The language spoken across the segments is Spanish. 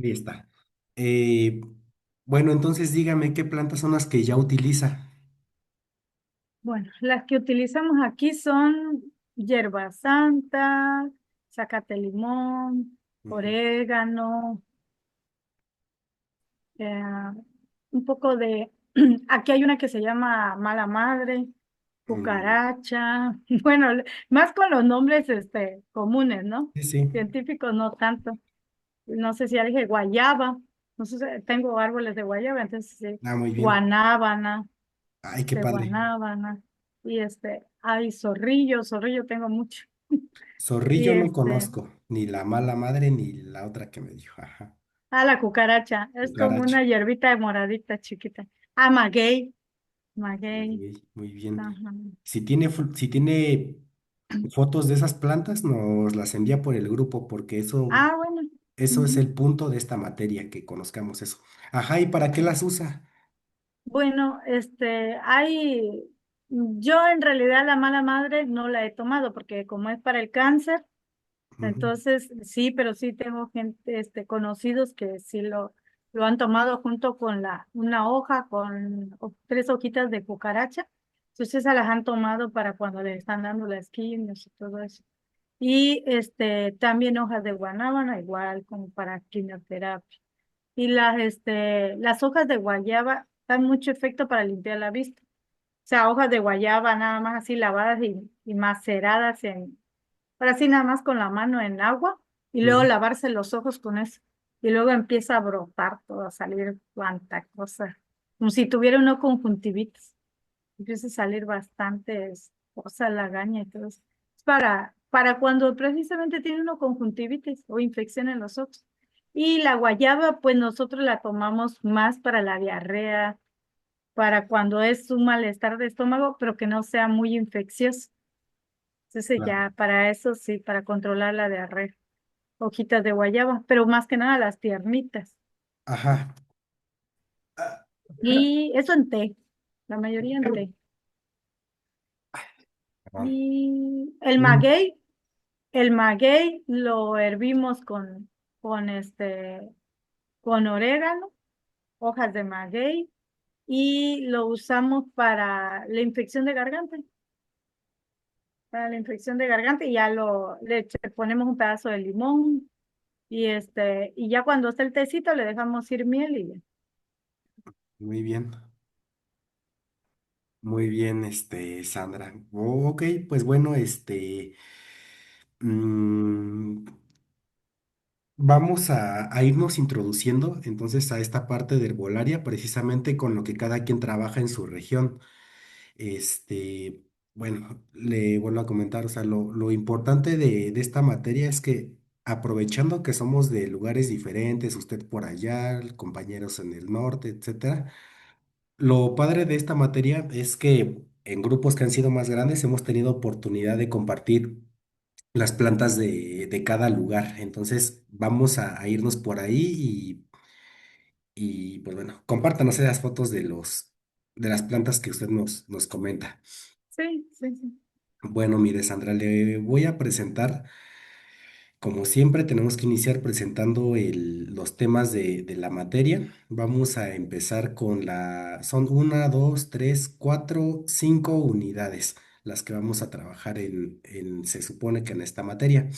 Ahí está. Eh, bueno, entonces dígame qué plantas son las que ya utiliza. Bueno, las que utilizamos aquí son hierba santa, zacate limón, Ujú. orégano, eh, un poco de, aquí hay una que se llama mala madre, Mm, cucaracha, bueno, más con los nombres comunes, ¿no? sí, sí. Científicos no tanto. No sé si ya dije guayaba, no sé si tengo árboles de guayaba, entonces sí, Ah, muy bien. guanábana, Ay, qué padre. guanábana, y hay zorrillo tengo mucho. Y Zorrillo no conozco, ni la mala madre ni la otra que me dijo. Ajá. la cucaracha, es como Cucaracha. una hierbita de moradita chiquita. Maguey, maguey, Muy, muy bien. ajá. Si tiene fotos de esas plantas, nos las envía por el grupo, porque Bueno. eso es Ujú. el punto de esta materia, que conozcamos eso. Ajá, ¿y para qué las usa? Bueno, yo en realidad la mala madre no la he tomado porque como es para el cáncer, Ujú, entonces sí, pero sí tengo gente, conocidos que sí lo han tomado junto con una hoja con tres hojitas de cucaracha. Entonces esas las han tomado para cuando le están dando las quimios y todo eso. Y también hojas de guanábana, igual como para quimioterapia. Y las hojas de guayaba dan mucho efecto para limpiar la vista. O sea, hojas de guayaba nada más así lavadas y maceradas ahora así nada más con la mano en agua y luego ujú. lavarse los ojos con eso. Y luego empieza a brotar todo, a salir cuanta cosa. Como si tuviera una conjuntivitis. Empieza a salir bastantes cosas, lagaña y todo eso. Es para cuando precisamente tiene una conjuntivitis o infección en los ojos. Y la guayaba, pues nosotros la tomamos más para la diarrea, para cuando es un malestar de estómago, pero que no sea muy infeccioso. Entonces Claro. ya para eso sí, para controlar la diarrea. Hojitas de guayaba, pero más que nada las tiernitas. Ajá. Ah, Y eso en té, la mayoría en té. perdón. Y Mm, el maguey lo hervimos con con orégano, hojas de maguey, y lo usamos para la infección de garganta. Para la infección de garganta, y ya ponemos un pedazo de limón, y ya cuando está el tecito le dejamos ir miel y ya. muy bien. Muy bien, Sandra. Ok, pues bueno, mm, vamos a irnos introduciendo entonces a esta parte de herbolaria, precisamente con lo que cada quien trabaja en su región. Este, bueno, le vuelvo a comentar, o sea, lo importante de esta materia es que aprovechando que somos de lugares diferentes, usted por allá, compañeros en el norte, etcétera, lo padre de esta materia es que en grupos que han sido más grandes hemos tenido oportunidad de compartir las plantas de cada lugar. Entonces vamos a irnos por ahí y pues bueno, compártanos esas fotos de las plantas que usted nos comenta. Sí, sí, sí. Bueno, mire, Sandra, le voy a presentar, como siempre, tenemos que iniciar presentando los temas de la materia. Vamos a empezar son una, dos, tres, cuatro, cinco unidades las que vamos a trabajar se supone que en esta materia.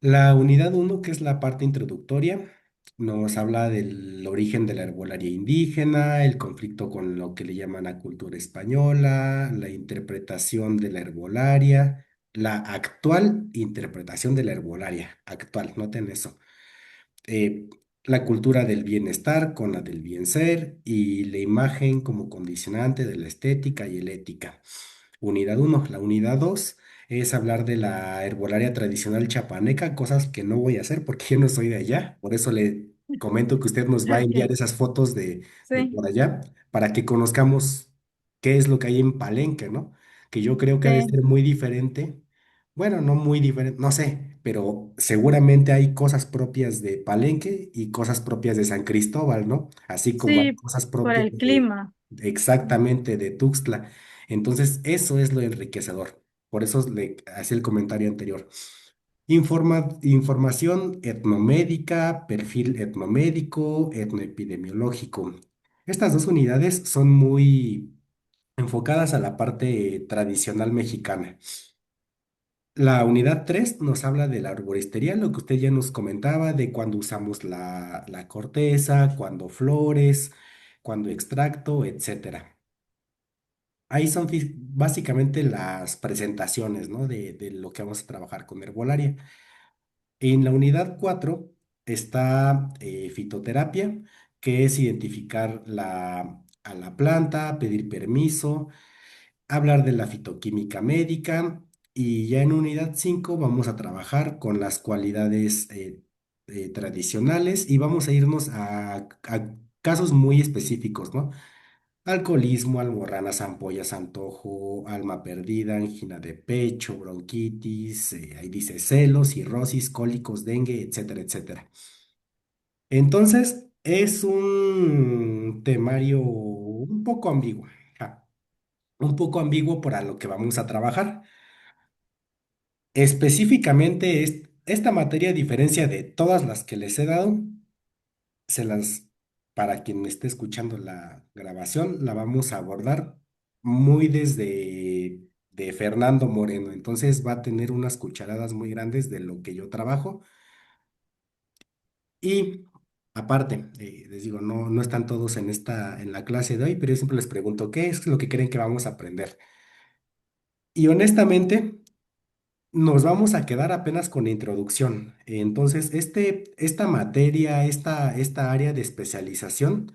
La unidad uno, que es la parte introductoria, nos habla del origen de la herbolaria indígena, el conflicto con lo que le llaman la cultura española, la interpretación de la herbolaria, la actual interpretación de la herbolaria, actual, noten eso. Eh, la cultura del bienestar con la del bien ser y la imagen como condicionante de la estética y la ética. Unidad uno. La unidad 2 es hablar de la herbolaria tradicional chapaneca, cosas que no voy a hacer porque yo no soy de allá. Por eso le comento que usted nos va a enviar Ok, esas fotos de sí, por allá para que conozcamos qué es lo que hay en Palenque, ¿no? Que yo creo que ha de sí, ser muy diferente. Bueno, no muy diferente, no sé, pero seguramente hay cosas propias de Palenque y cosas propias de San Cristóbal, ¿no? Así como hay sí, cosas por propias el clima. exactamente de Tuxtla. Entonces, eso es lo enriquecedor. Por eso le hacía el comentario anterior. Información etnomédica, perfil etnomédico, etnoepidemiológico. Estas dos unidades son muy enfocadas a la parte tradicional mexicana. La unidad 3 nos habla de la arboristería, lo que usted ya nos comentaba, de cuando usamos la corteza, cuando flores, cuando extracto, etcétera. Ahí son básicamente las presentaciones, ¿no? De lo que vamos a trabajar con herbolaria. En la unidad 4 está fitoterapia, que es identificar a la planta, pedir permiso, hablar de la fitoquímica médica y ya en unidad 5 vamos a trabajar con las cualidades tradicionales y vamos a irnos a casos muy específicos, ¿no? Alcoholismo, almorranas, ampollas, antojo, alma perdida, angina de pecho, bronquitis, ahí dice celos, cirrosis, cólicos, dengue, etcétera, etcétera. Entonces, es un temario un poco ambiguo, ja, un poco ambiguo para lo que vamos a trabajar. Específicamente, esta materia, a diferencia de todas las que les he dado, se las, para quien esté escuchando la grabación, la vamos a abordar muy desde de Fernando Moreno. Entonces va a tener unas cucharadas muy grandes de lo que yo trabajo. Y aparte, les digo, no están todos en la clase de hoy, pero yo siempre les pregunto, ¿qué es lo que creen que vamos a aprender? Y honestamente, nos vamos a quedar apenas con la introducción. Entonces, esta materia, esta área de especialización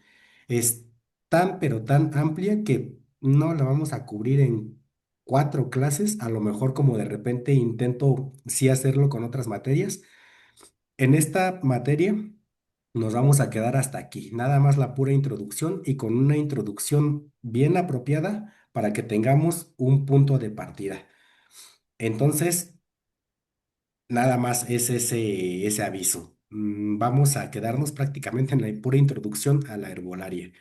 es tan, pero tan amplia que no la vamos a cubrir en 4 clases. A lo mejor como de repente intento sí hacerlo con otras materias. En esta materia nos vamos a quedar hasta aquí. Nada más la pura introducción y con una introducción bien apropiada para que tengamos un punto de partida. Entonces, nada más es ese aviso. Vamos a quedarnos prácticamente en la pura introducción a la herbolaria.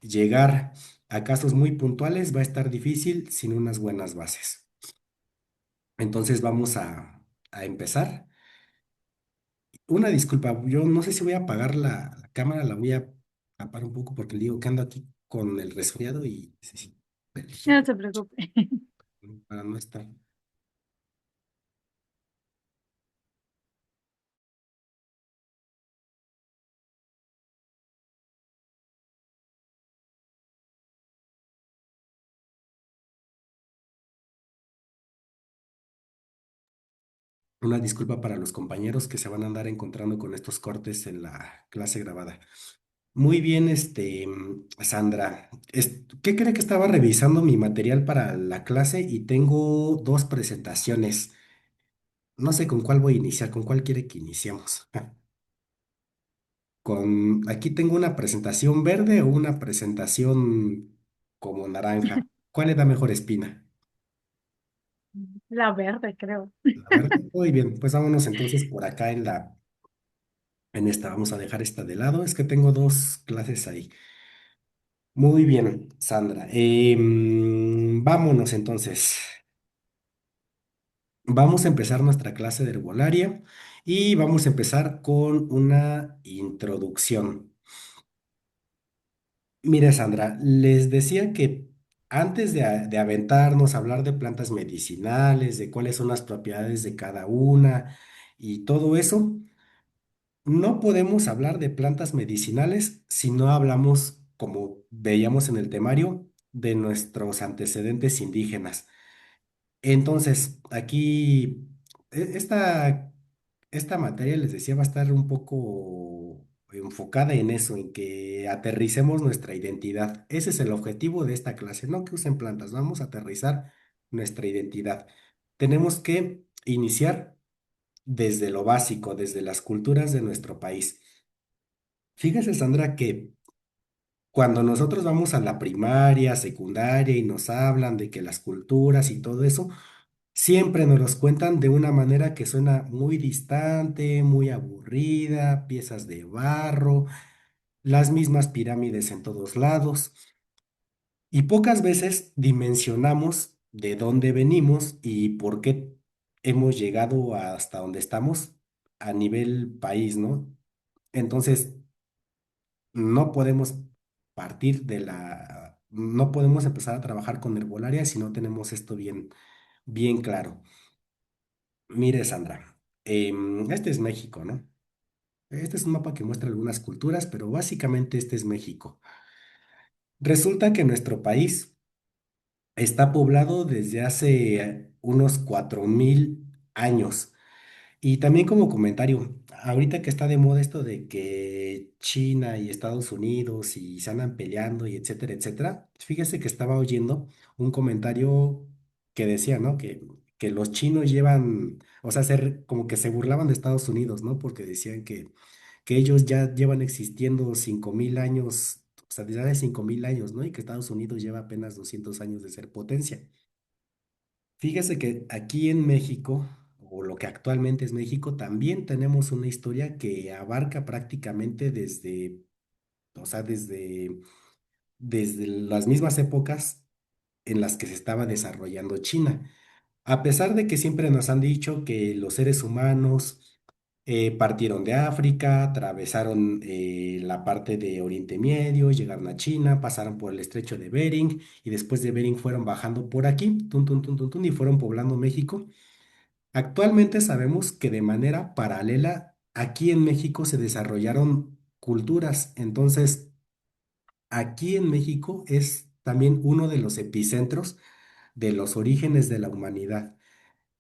Llegar a casos muy puntuales va a estar difícil sin unas buenas bases. Entonces vamos a empezar. Una disculpa, yo no sé si voy a apagar la cámara, la voy a tapar un poco porque le digo que ando aquí con el resfriado y necesito No alergia se preocupe. para no estar. Una disculpa para los compañeros que se van a andar encontrando con estos cortes en la clase grabada. Muy bien, Sandra. ¿Qué cree que estaba revisando mi material para la clase y tengo 2 presentaciones? No sé con cuál voy a iniciar, con cuál quiere que iniciemos. Aquí tengo una presentación verde o una presentación como naranja. ¿Cuál le da mejor espina? La verde, creo. La verde. Muy bien, pues vámonos entonces por acá en esta. Vamos a dejar esta de lado. Es que tengo 2 clases ahí. Muy bien, Sandra. Vámonos entonces. Vamos a empezar nuestra clase de herbolaria y vamos a empezar con una introducción. Mire, Sandra, les decía que antes de aventarnos a hablar de plantas medicinales, de cuáles son las propiedades de cada una y todo eso, no podemos hablar de plantas medicinales si no hablamos, como veíamos en el temario, de nuestros antecedentes indígenas. Entonces, aquí, esta materia, les decía, va a estar un poco enfocada en eso, en que aterricemos nuestra identidad. Ese es el objetivo de esta clase, no que usen plantas, vamos a aterrizar nuestra identidad. Tenemos que iniciar desde lo básico, desde las culturas de nuestro país. Fíjese, Sandra, que cuando nosotros vamos a la primaria, secundaria y nos hablan de que las culturas y todo eso, siempre nos los cuentan de una manera que suena muy distante, muy aburrida, piezas de barro, las mismas pirámides en todos lados, y pocas veces dimensionamos de dónde venimos y por qué hemos llegado hasta donde estamos a nivel país, ¿no? Entonces, no podemos no podemos empezar a trabajar con herbolaria si no tenemos esto bien claro. Mire, Sandra, este es México, ¿no? Este es un mapa que muestra algunas culturas, pero básicamente este es México. Resulta que nuestro país está poblado desde hace unos 4000 años. Y también como comentario, ahorita que está de moda esto de que China y Estados Unidos y se andan peleando y etcétera, etcétera, fíjese que estaba oyendo un comentario que decía, ¿no? Que los chinos llevan, o sea, como que se burlaban de Estados Unidos, ¿no? Porque decían que ellos ya llevan existiendo 5000 años, o sea, desde hace 5000 años, ¿no? Y que Estados Unidos lleva apenas 200 años de ser potencia. Fíjese que aquí en México, o lo que actualmente es México, también tenemos una historia que abarca prácticamente o sea, desde las mismas épocas en las que se estaba desarrollando China. A pesar de que siempre nos han dicho que los seres humanos partieron de África, atravesaron la parte de Oriente Medio, llegaron a China, pasaron por el estrecho de Bering y después de Bering fueron bajando por aquí, tun, tun, tun, tun, tun, y fueron poblando México. Actualmente sabemos que de manera paralela aquí en México se desarrollaron culturas. Entonces, aquí en México es también uno de los epicentros de los orígenes de la humanidad.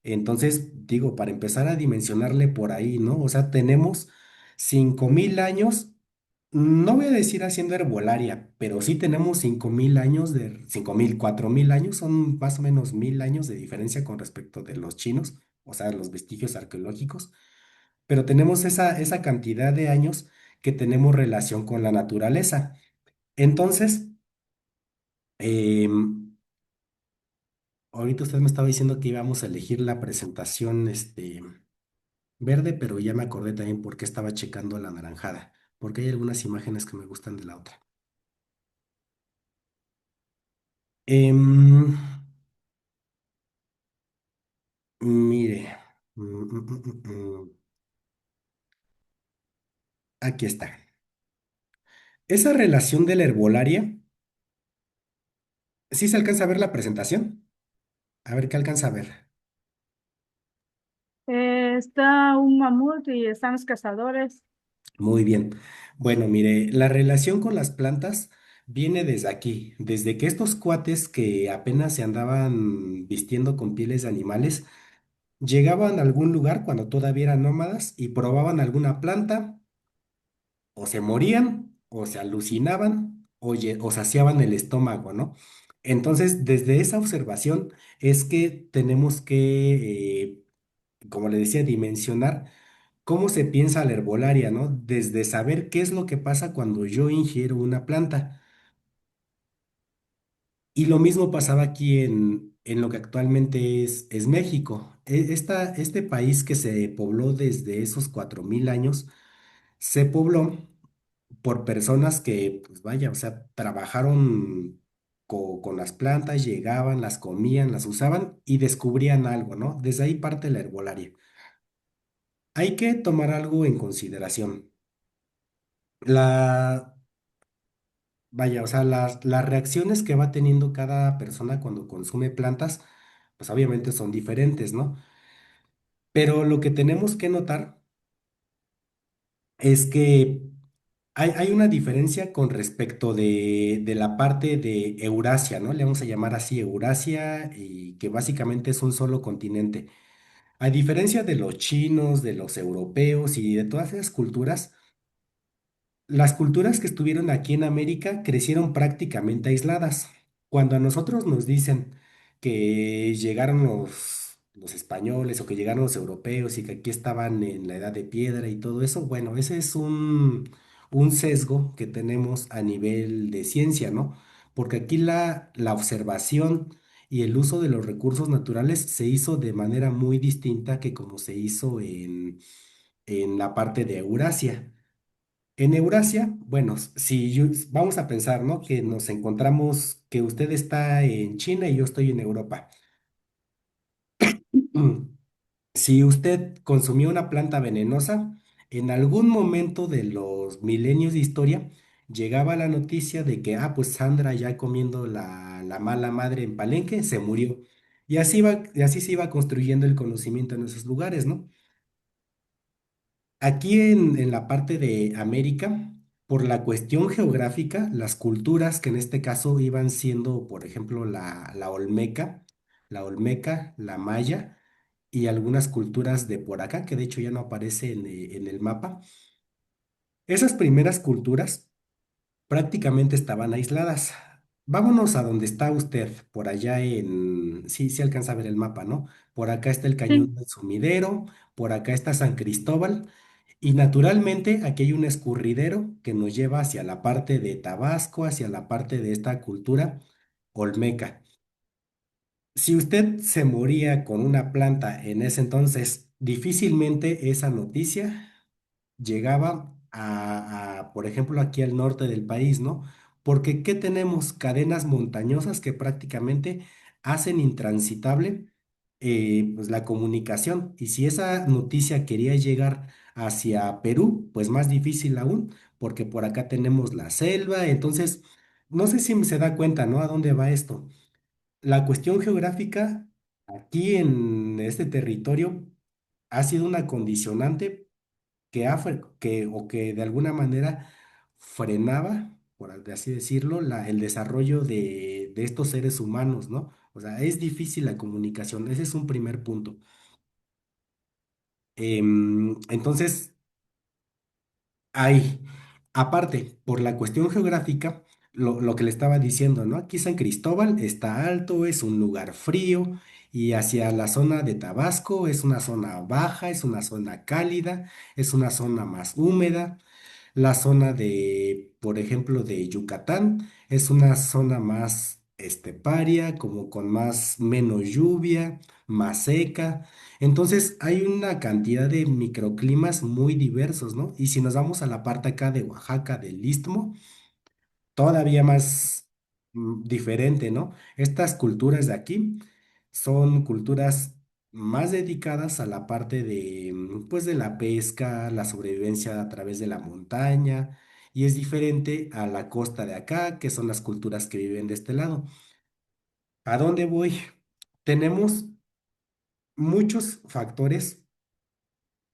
Entonces, digo, para empezar a dimensionarle por ahí, ¿no? O sea, tenemos 5000 años, no voy a decir haciendo herbolaria, pero sí tenemos 5000 años 4000 años, son más o menos 1000 años de diferencia con respecto de los chinos, o sea, los vestigios arqueológicos, pero tenemos esa cantidad de años que tenemos relación con la naturaleza. Entonces, em, ahorita usted me estaba diciendo que íbamos a elegir la presentación, verde, pero ya me acordé también por qué estaba checando la naranjada, porque hay algunas imágenes que me gustan de la otra. Em, mire, aquí está. Esa relación de la herbolaria, ¿sí se alcanza a ver la presentación? A ver qué alcanza a ver. Está un mamut y están los cazadores. Muy bien. Bueno, mire, la relación con las plantas viene desde aquí, desde que estos cuates que apenas se andaban vistiendo con pieles de animales, llegaban a algún lugar cuando todavía eran nómadas y probaban alguna planta, o se morían, o se alucinaban, o saciaban el estómago, ¿no? Entonces, desde esa observación es que tenemos que, como le decía, dimensionar cómo se piensa la herbolaria, ¿no? Desde saber qué es lo que pasa cuando yo ingiero una planta. Y lo mismo pasaba aquí en lo que actualmente es México. Este país que se pobló desde esos 4000 años, se pobló por personas que, pues vaya, o sea, trabajaron con las plantas, llegaban, las comían, las usaban y descubrían algo, ¿no? Desde ahí parte la herbolaria. Hay que tomar algo en consideración. La, Vaya, o sea, las reacciones que va teniendo cada persona cuando consume plantas, pues obviamente son diferentes, ¿no? Pero lo que tenemos que notar es que hay una diferencia con respecto de la parte de Eurasia, ¿no? Le vamos a llamar así Eurasia y que básicamente es un solo continente. A diferencia de los chinos, de los europeos y de todas esas culturas, las culturas que estuvieron aquí en América crecieron prácticamente aisladas. Cuando a nosotros nos dicen que llegaron los españoles o que llegaron los europeos y que aquí estaban en la edad de piedra y todo eso, bueno, ese es un sesgo que tenemos a nivel de ciencia, ¿no? Porque aquí la observación y el uso de los recursos naturales se hizo de manera muy distinta que como se hizo en la parte de Eurasia. En Eurasia, bueno, si vamos a pensar, ¿no? Que nos encontramos, que usted está en China y yo estoy en Europa. Si usted consumió una planta venenosa, en algún momento de los milenios de historia llegaba la noticia de que, pues Sandra ya comiendo la mala madre en Palenque se murió. Y así se iba construyendo el conocimiento en esos lugares, ¿no? Aquí en la parte de América, por la cuestión geográfica, las culturas que en este caso iban siendo, por ejemplo, la olmeca, la maya y algunas culturas de por acá, que de hecho ya no aparece en el mapa, esas primeras culturas prácticamente estaban aisladas. Vámonos a donde está usted, por allá sí, sí alcanza a ver el mapa, ¿no? Por acá está el Sí. Cañón del Sumidero, por acá está San Cristóbal, y naturalmente aquí hay un escurridero que nos lleva hacia la parte de Tabasco, hacia la parte de esta cultura olmeca. Si usted se moría con una planta en ese entonces, difícilmente esa noticia llegaba por ejemplo, aquí al norte del país, ¿no? Porque ¿qué tenemos? Cadenas montañosas que prácticamente hacen intransitable pues la comunicación. Y si esa noticia quería llegar hacia Perú, pues más difícil aún, porque por acá tenemos la selva. Entonces, no sé si se da cuenta, ¿no? ¿A dónde va esto? La cuestión geográfica aquí en este territorio ha sido una condicionante o que de alguna manera frenaba, así decirlo, el desarrollo de estos seres humanos, ¿no? O sea, es difícil la comunicación, ese es un primer punto. Entonces, hay, aparte, por la cuestión geográfica, lo que le estaba diciendo, ¿no? Aquí San Cristóbal está alto, es un lugar frío, y hacia la zona de Tabasco es una zona baja, es una zona cálida, es una zona más húmeda. La zona por ejemplo, de Yucatán es una zona más esteparia, como con menos lluvia, más seca. Entonces hay una cantidad de microclimas muy diversos, ¿no? Y si nos vamos a la parte acá de Oaxaca, del Istmo, todavía más diferente, ¿no? Estas culturas de aquí son culturas más dedicadas a la parte pues de la pesca, la sobrevivencia a través de la montaña, y es diferente a la costa de acá, que son las culturas que viven de este lado. ¿A dónde voy? Tenemos muchos factores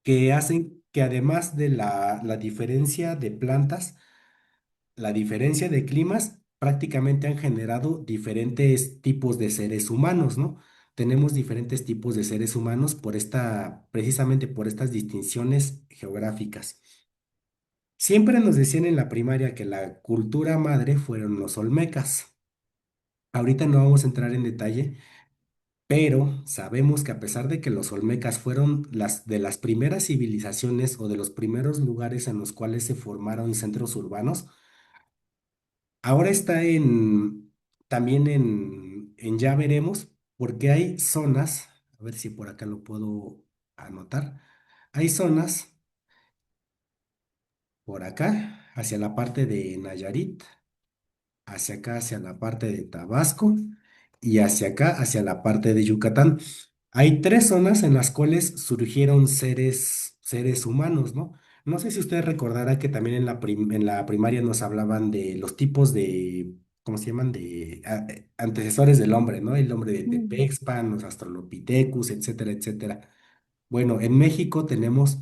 que hacen que además de la diferencia de plantas, la diferencia de climas prácticamente han generado diferentes tipos de seres humanos, ¿no? Tenemos diferentes tipos de seres humanos precisamente por estas distinciones geográficas. Siempre nos decían en la primaria que la cultura madre fueron los olmecas. Ahorita no vamos a entrar en detalle, pero sabemos que a pesar de que los olmecas fueron de las primeras civilizaciones o de los primeros lugares en los cuales se formaron centros urbanos, ahora está también en ya veremos, porque hay zonas, a ver si por acá lo puedo anotar, hay zonas por acá, hacia la parte de Nayarit, hacia acá, hacia la parte de Tabasco y hacia acá, hacia la parte de Yucatán. Hay tres zonas en las cuales surgieron seres humanos, ¿no? No sé si usted recordará que también en la primaria nos hablaban de los tipos de, ¿cómo se llaman? De antecesores del hombre, ¿no? El hombre de Mm. Tepexpan, los Australopithecus, etcétera, etcétera. Bueno, en México tenemos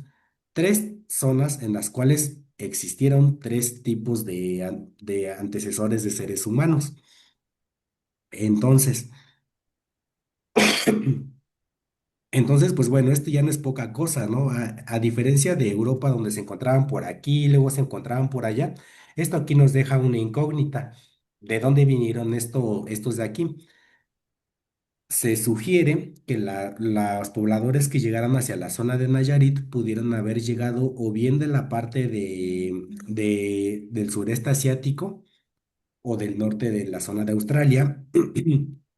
tres zonas en las cuales existieron tres tipos de antecesores de seres humanos. Entonces, pues bueno, esto ya no es poca cosa, ¿no? A diferencia de Europa, donde se encontraban por aquí, luego se encontraban por allá, esto aquí nos deja una incógnita. ¿De dónde vinieron estos de aquí? Se sugiere que los pobladores que llegaron hacia la zona de Nayarit pudieron haber llegado o bien de la parte del sureste asiático o del norte de la zona de Australia,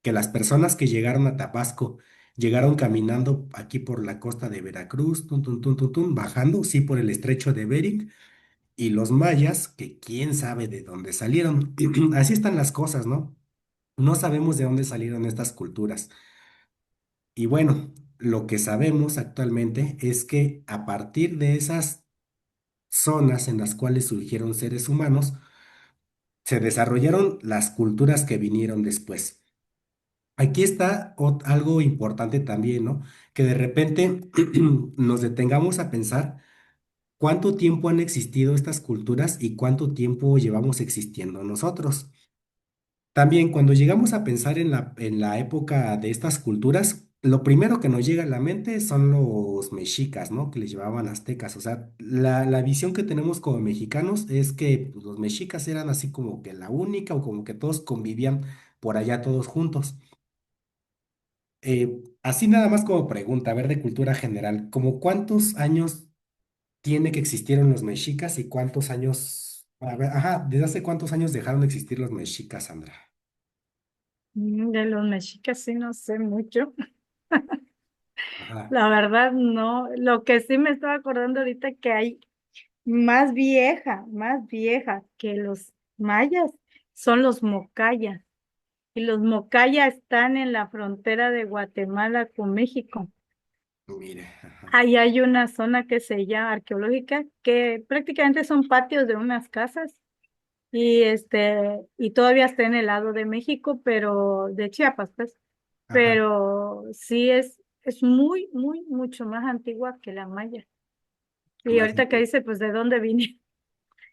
que las personas que llegaron a Tabasco llegaron caminando aquí por la costa de Veracruz, tun, tun, tun, tun, tun, bajando, sí, por el estrecho de Bering, y los mayas, que quién sabe de dónde salieron. Así están las cosas, ¿no? No sabemos de dónde salieron estas culturas. Y bueno, lo que sabemos actualmente es que a partir de esas zonas en las cuales surgieron seres humanos, se desarrollaron las culturas que vinieron después. Aquí está algo importante también, ¿no? Que de repente nos detengamos a pensar cuánto tiempo han existido estas culturas y cuánto tiempo llevamos existiendo nosotros. También cuando llegamos a pensar en la época de estas culturas, lo primero que nos llega a la mente son los mexicas, ¿no? Que les llevaban aztecas. O sea, la visión que tenemos como mexicanos es que pues, los mexicas eran así como que la única o como que todos convivían por allá todos juntos. Así nada más como pregunta, a ver, de cultura general, ¿como cuántos años tiene que existieron los mexicas y cuántos años, a ver, ajá, desde hace cuántos años dejaron de existir los mexicas, Sandra? De los mexicas sí no sé mucho. Ajá, La verdad no. Lo que sí me estaba acordando ahorita que hay más vieja que los mayas son los mocayas. Y los mocayas están en la frontera de Guatemala con México. mire, ajá, Ahí hay una zona que se llama arqueológica, que prácticamente son patios de unas casas y todavía está en el lado de México, pero de Chiapas, pues. ajá, Pero sí es mucho más antigua que la maya. Y más ahorita que bien. dice, pues, ¿de dónde vine?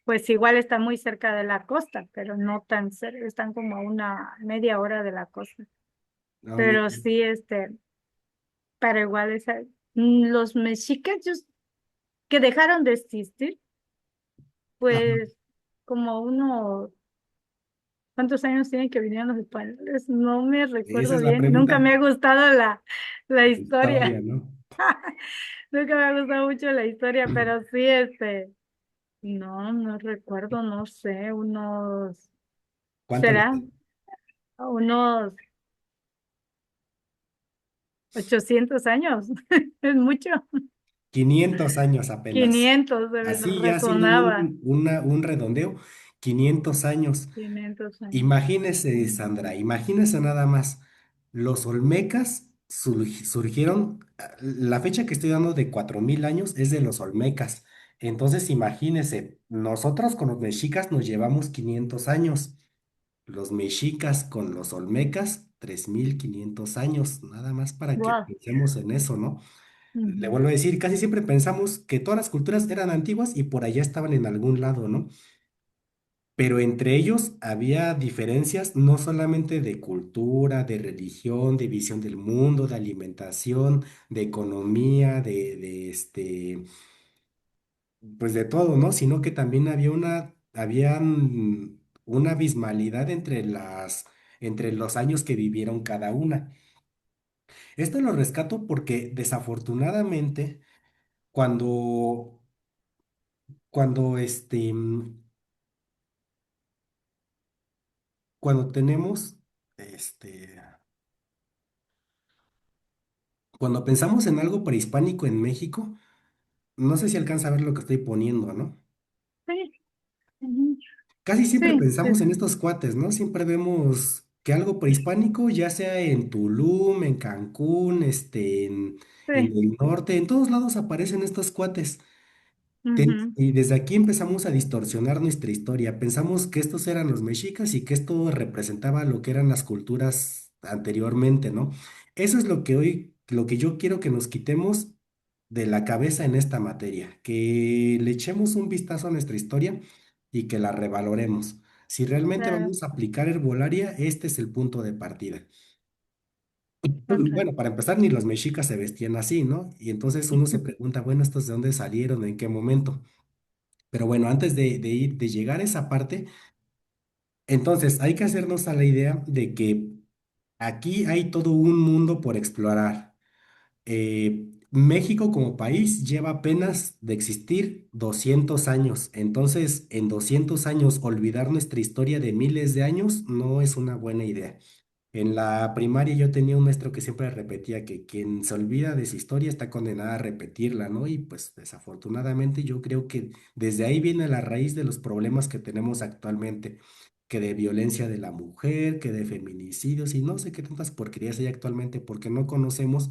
Pues igual está muy cerca de la costa, pero no tan cerca, están como a una media hora de la costa. No, Pero mire, sí, pero igual los mexicas que dejaron de existir, ajá, pues como ¿cuántos años tienen que vinieron los españoles? No me esa recuerdo es la bien, nunca pregunta, me ha gustado la la historia, historia, ¿no? nunca me ha gustado mucho la historia, pero sí, no recuerdo, no sé, ¿Cuánto le? será unos 800 años, es mucho, 500 años apenas. 500 me Así ya haciendo resonaba, un redondeo, 500 años. 500 años. Imagínese, Ujú. Sandra, imagínese nada más. Los Olmecas surgieron, la fecha que estoy dando de 4000 años es de los Olmecas. Entonces, imagínese, nosotros con los mexicas nos llevamos 500 años. Los mexicas con los Olmecas, 3500 años. Nada más para que Wow. pensemos en eso, ¿no? Le Ujú. vuelvo a decir, casi siempre pensamos que todas las culturas eran antiguas y por allá estaban en algún lado, ¿no? Pero entre ellos había diferencias no solamente de cultura, de religión, de visión del mundo, de alimentación, de economía, pues de todo, ¿no? Sino que también habían una abismalidad entre los años que vivieron cada una. Esto lo rescato porque desafortunadamente cuando, cuando cuando tenemos, este, cuando pensamos en algo prehispánico en México, no sé si alcanza a ver lo que estoy poniendo, ¿no? Sí, ujú. Casi siempre Sí, sí, pensamos en estos cuates, ¿no? Siempre vemos que algo prehispánico, ya sea en Tulum, en Cancún, en sí, el norte, en todos lados aparecen estos cuates. ujú, Y desde aquí empezamos a distorsionar nuestra historia. Pensamos que estos eran los mexicas y que esto representaba lo que eran las culturas anteriormente, ¿no? Eso es lo que yo quiero que nos quitemos de la cabeza en esta materia, que le echemos un vistazo a nuestra historia y que la revaloremos. Si realmente claro, vamos a aplicar herbolaria, este es el punto de partida. correcto. Bueno, para empezar, ni los mexicas se vestían así, ¿no? Y entonces uno se pregunta, bueno, ¿estos de dónde salieron? ¿En qué momento? Pero bueno, antes de llegar a esa parte, entonces hay que hacernos a la idea de que aquí hay todo un mundo por explorar. México como país lleva apenas de existir 200 años. Entonces, en 200 años, olvidar nuestra historia de miles de años no es una buena idea. En la primaria yo tenía un maestro que siempre repetía que quien se olvida de su historia está condenada a repetirla, ¿no? Y pues desafortunadamente yo creo que desde ahí viene la raíz de los problemas que tenemos actualmente, que de violencia de la mujer, que de feminicidios y no sé qué tantas porquerías hay actualmente porque no conocemos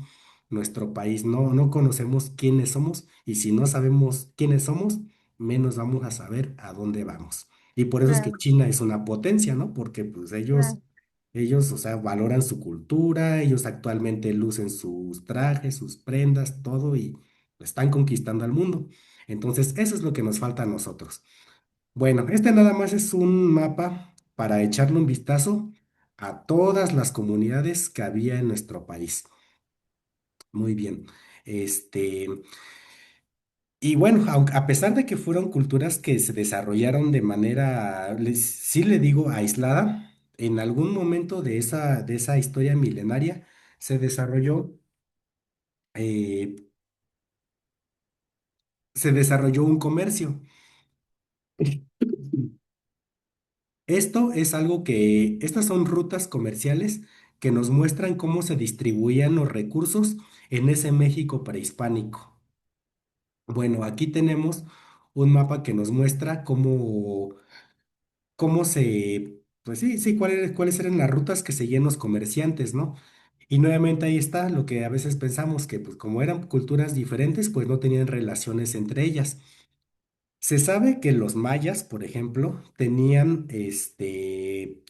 nuestro país. No, no conocemos quiénes somos y si no sabemos quiénes somos, menos vamos a saber a dónde vamos. Y por eso es que Claro, China es una potencia, ¿no? Porque pues claro. ellos, o sea, valoran su cultura, ellos actualmente lucen sus trajes, sus prendas, todo y están conquistando al mundo. Entonces, eso es lo que nos falta a nosotros. Bueno, este nada más es un mapa para echarle un vistazo a todas las comunidades que había en nuestro país. Muy bien. Este, y bueno, aunque, a pesar de que fueron culturas que se desarrollaron de manera, sí le digo, aislada, en algún momento de esa historia milenaria eh, se desarrolló un comercio. Estas son rutas comerciales que nos muestran cómo se distribuían los recursos en ese México prehispánico. Bueno, aquí tenemos un mapa que nos muestra pues sí, sí, cuáles eran las rutas que seguían los comerciantes, ¿no? Y nuevamente ahí está lo que a veces pensamos que, pues como eran culturas diferentes, pues no tenían relaciones entre ellas. Se sabe que los mayas, por ejemplo, tenían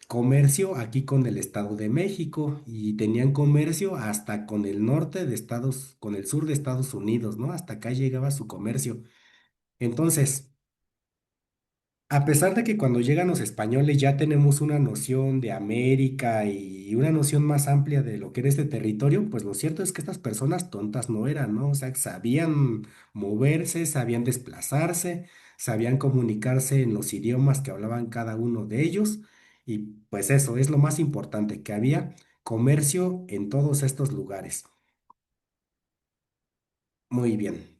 comercio aquí con el Estado de México y tenían comercio hasta con el norte de con el sur de Estados Unidos, ¿no? Hasta acá llegaba su comercio. Entonces, a pesar de que cuando llegan los españoles ya tenemos una noción de América y una noción más amplia de lo que era este territorio, pues lo cierto es que estas personas tontas no eran, ¿no? O sea, sabían moverse, sabían desplazarse, sabían comunicarse en los idiomas que hablaban cada uno de ellos y pues eso es lo más importante, que había comercio en todos estos lugares. Muy bien.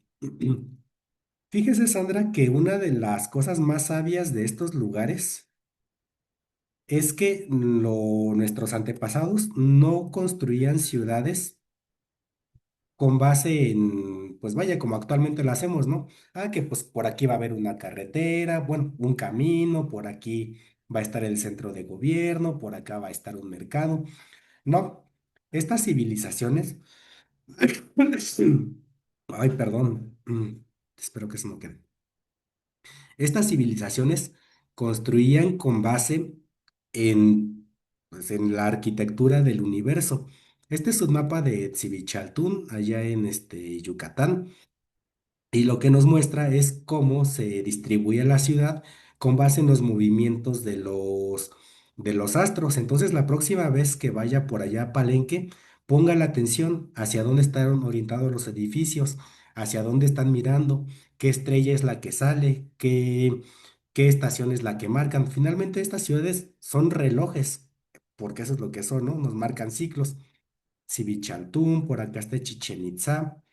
Fíjese, Sandra, que una de las cosas más sabias de estos lugares es que nuestros antepasados no construían ciudades con base en, pues vaya, como actualmente lo hacemos, ¿no? Ah, que pues por aquí va a haber una carretera, bueno, un camino, por aquí va a estar el centro de gobierno, por acá va a estar un mercado. No, estas civilizaciones, ay, perdón, espero que eso no quede. Estas civilizaciones construían con base en, pues, en la arquitectura del universo. Este es un mapa de Tzivichaltún, allá en Yucatán. Y lo que nos muestra es cómo se distribuye la ciudad con base en los movimientos de los astros. Entonces, la próxima vez que vaya por allá a Palenque, ponga la atención hacia dónde están orientados los edificios, hacia dónde están mirando, qué estrella es la que sale, qué estación es la que marcan. Finalmente, estas ciudades son relojes, porque eso es lo que son, ¿no? Nos marcan ciclos. Civichaltún, por acá está Chichen Itzá.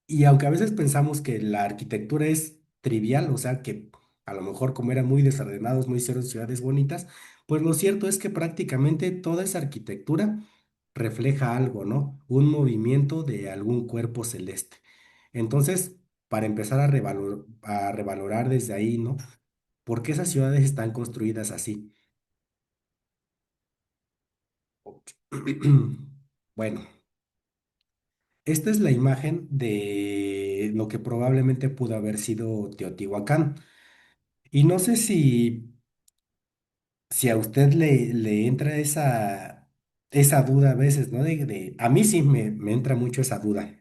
Y aunque a veces pensamos que la arquitectura es trivial, o sea que a lo mejor como eran muy desordenados, no hicieron ciudades bonitas, pues lo cierto es que prácticamente toda esa arquitectura refleja algo, ¿no? Un movimiento de algún cuerpo celeste. Entonces, para empezar a revalorar desde ahí, ¿no? ¿Por qué esas ciudades están construidas así? Bueno, esta es la imagen de lo que probablemente pudo haber sido Teotihuacán. Y no sé si a usted le entra esa duda a veces, ¿no? A mí sí me entra mucho esa duda.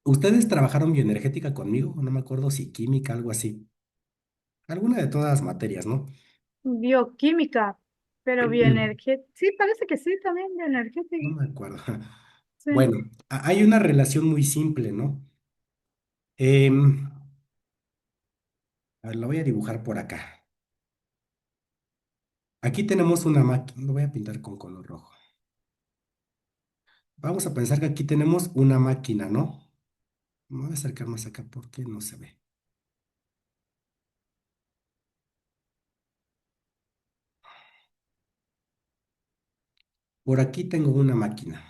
¿Ustedes trabajaron bioenergética conmigo? No me acuerdo si química, algo así. Alguna de todas las materias, ¿no? Bioquímica, pero bioenergética. Sí, parece que sí, también No bioenergética. me acuerdo. Sí. Bueno, hay una relación muy simple, ¿no? Em, a ver, lo voy a dibujar por acá. Aquí tenemos una máquina, lo voy a pintar con color rojo. Vamos a pensar que aquí tenemos una máquina, ¿no? Me voy a acercar más acá porque no se ve. Por aquí tengo una máquina.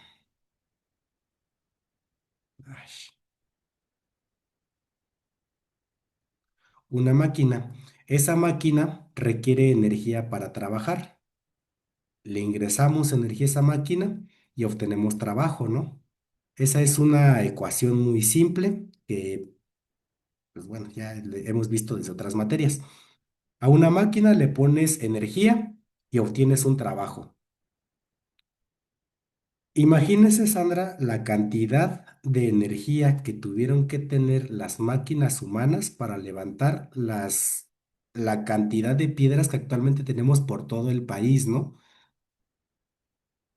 Ay, una máquina. Esa máquina requiere energía para trabajar. Le ingresamos energía a esa máquina y obtenemos trabajo, ¿no? Esa es una ecuación muy simple que, pues bueno, ya hemos visto desde otras materias. A una máquina le pones energía y obtienes un trabajo. Imagínese, Sandra, la cantidad de energía que tuvieron que tener las máquinas humanas para levantar la cantidad de piedras que actualmente tenemos por todo el país, ¿no?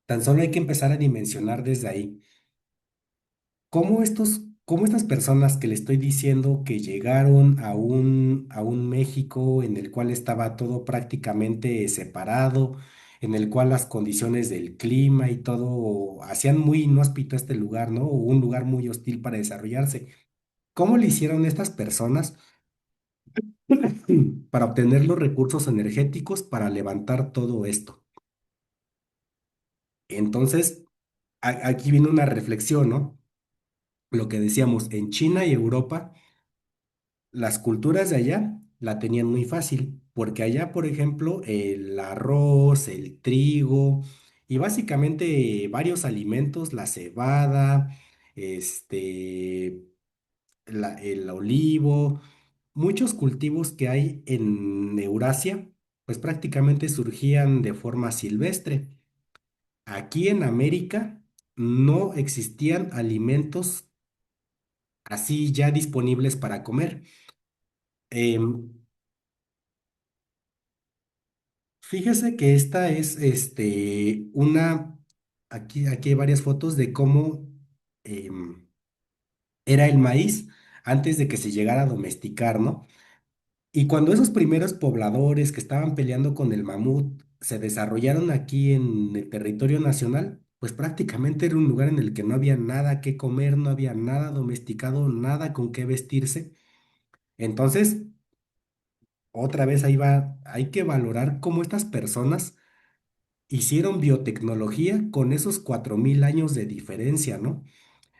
Tan solo hay que empezar a dimensionar desde ahí. ¿Cómo estas personas que le estoy diciendo que llegaron a un México en el cual estaba todo prácticamente separado, en el cual las condiciones del clima y todo hacían muy inhóspito este lugar, ¿no? O un lugar muy hostil para desarrollarse? ¿Cómo le hicieron estas personas para obtener los recursos energéticos para levantar todo esto? Entonces, aquí viene una reflexión, ¿no? Lo que decíamos, en China y Europa las culturas de allá la tenían muy fácil, porque allá, por ejemplo, el arroz, el trigo y básicamente varios alimentos, la cebada, este, el olivo, muchos cultivos que hay en Eurasia, pues prácticamente surgían de forma silvestre. Aquí en América no existían alimentos así ya disponibles para comer. Em, Fíjese que esta es aquí hay varias fotos de cómo em, era el maíz antes de que se llegara a domesticar, ¿no? Y cuando esos primeros pobladores que estaban peleando con el mamut se desarrollaron aquí en el territorio nacional, pues prácticamente era un lugar en el que no había nada que comer, no había nada domesticado, nada con qué vestirse. Entonces, otra vez ahí va, hay que valorar cómo estas personas hicieron biotecnología con esos 4000 años de diferencia, ¿no?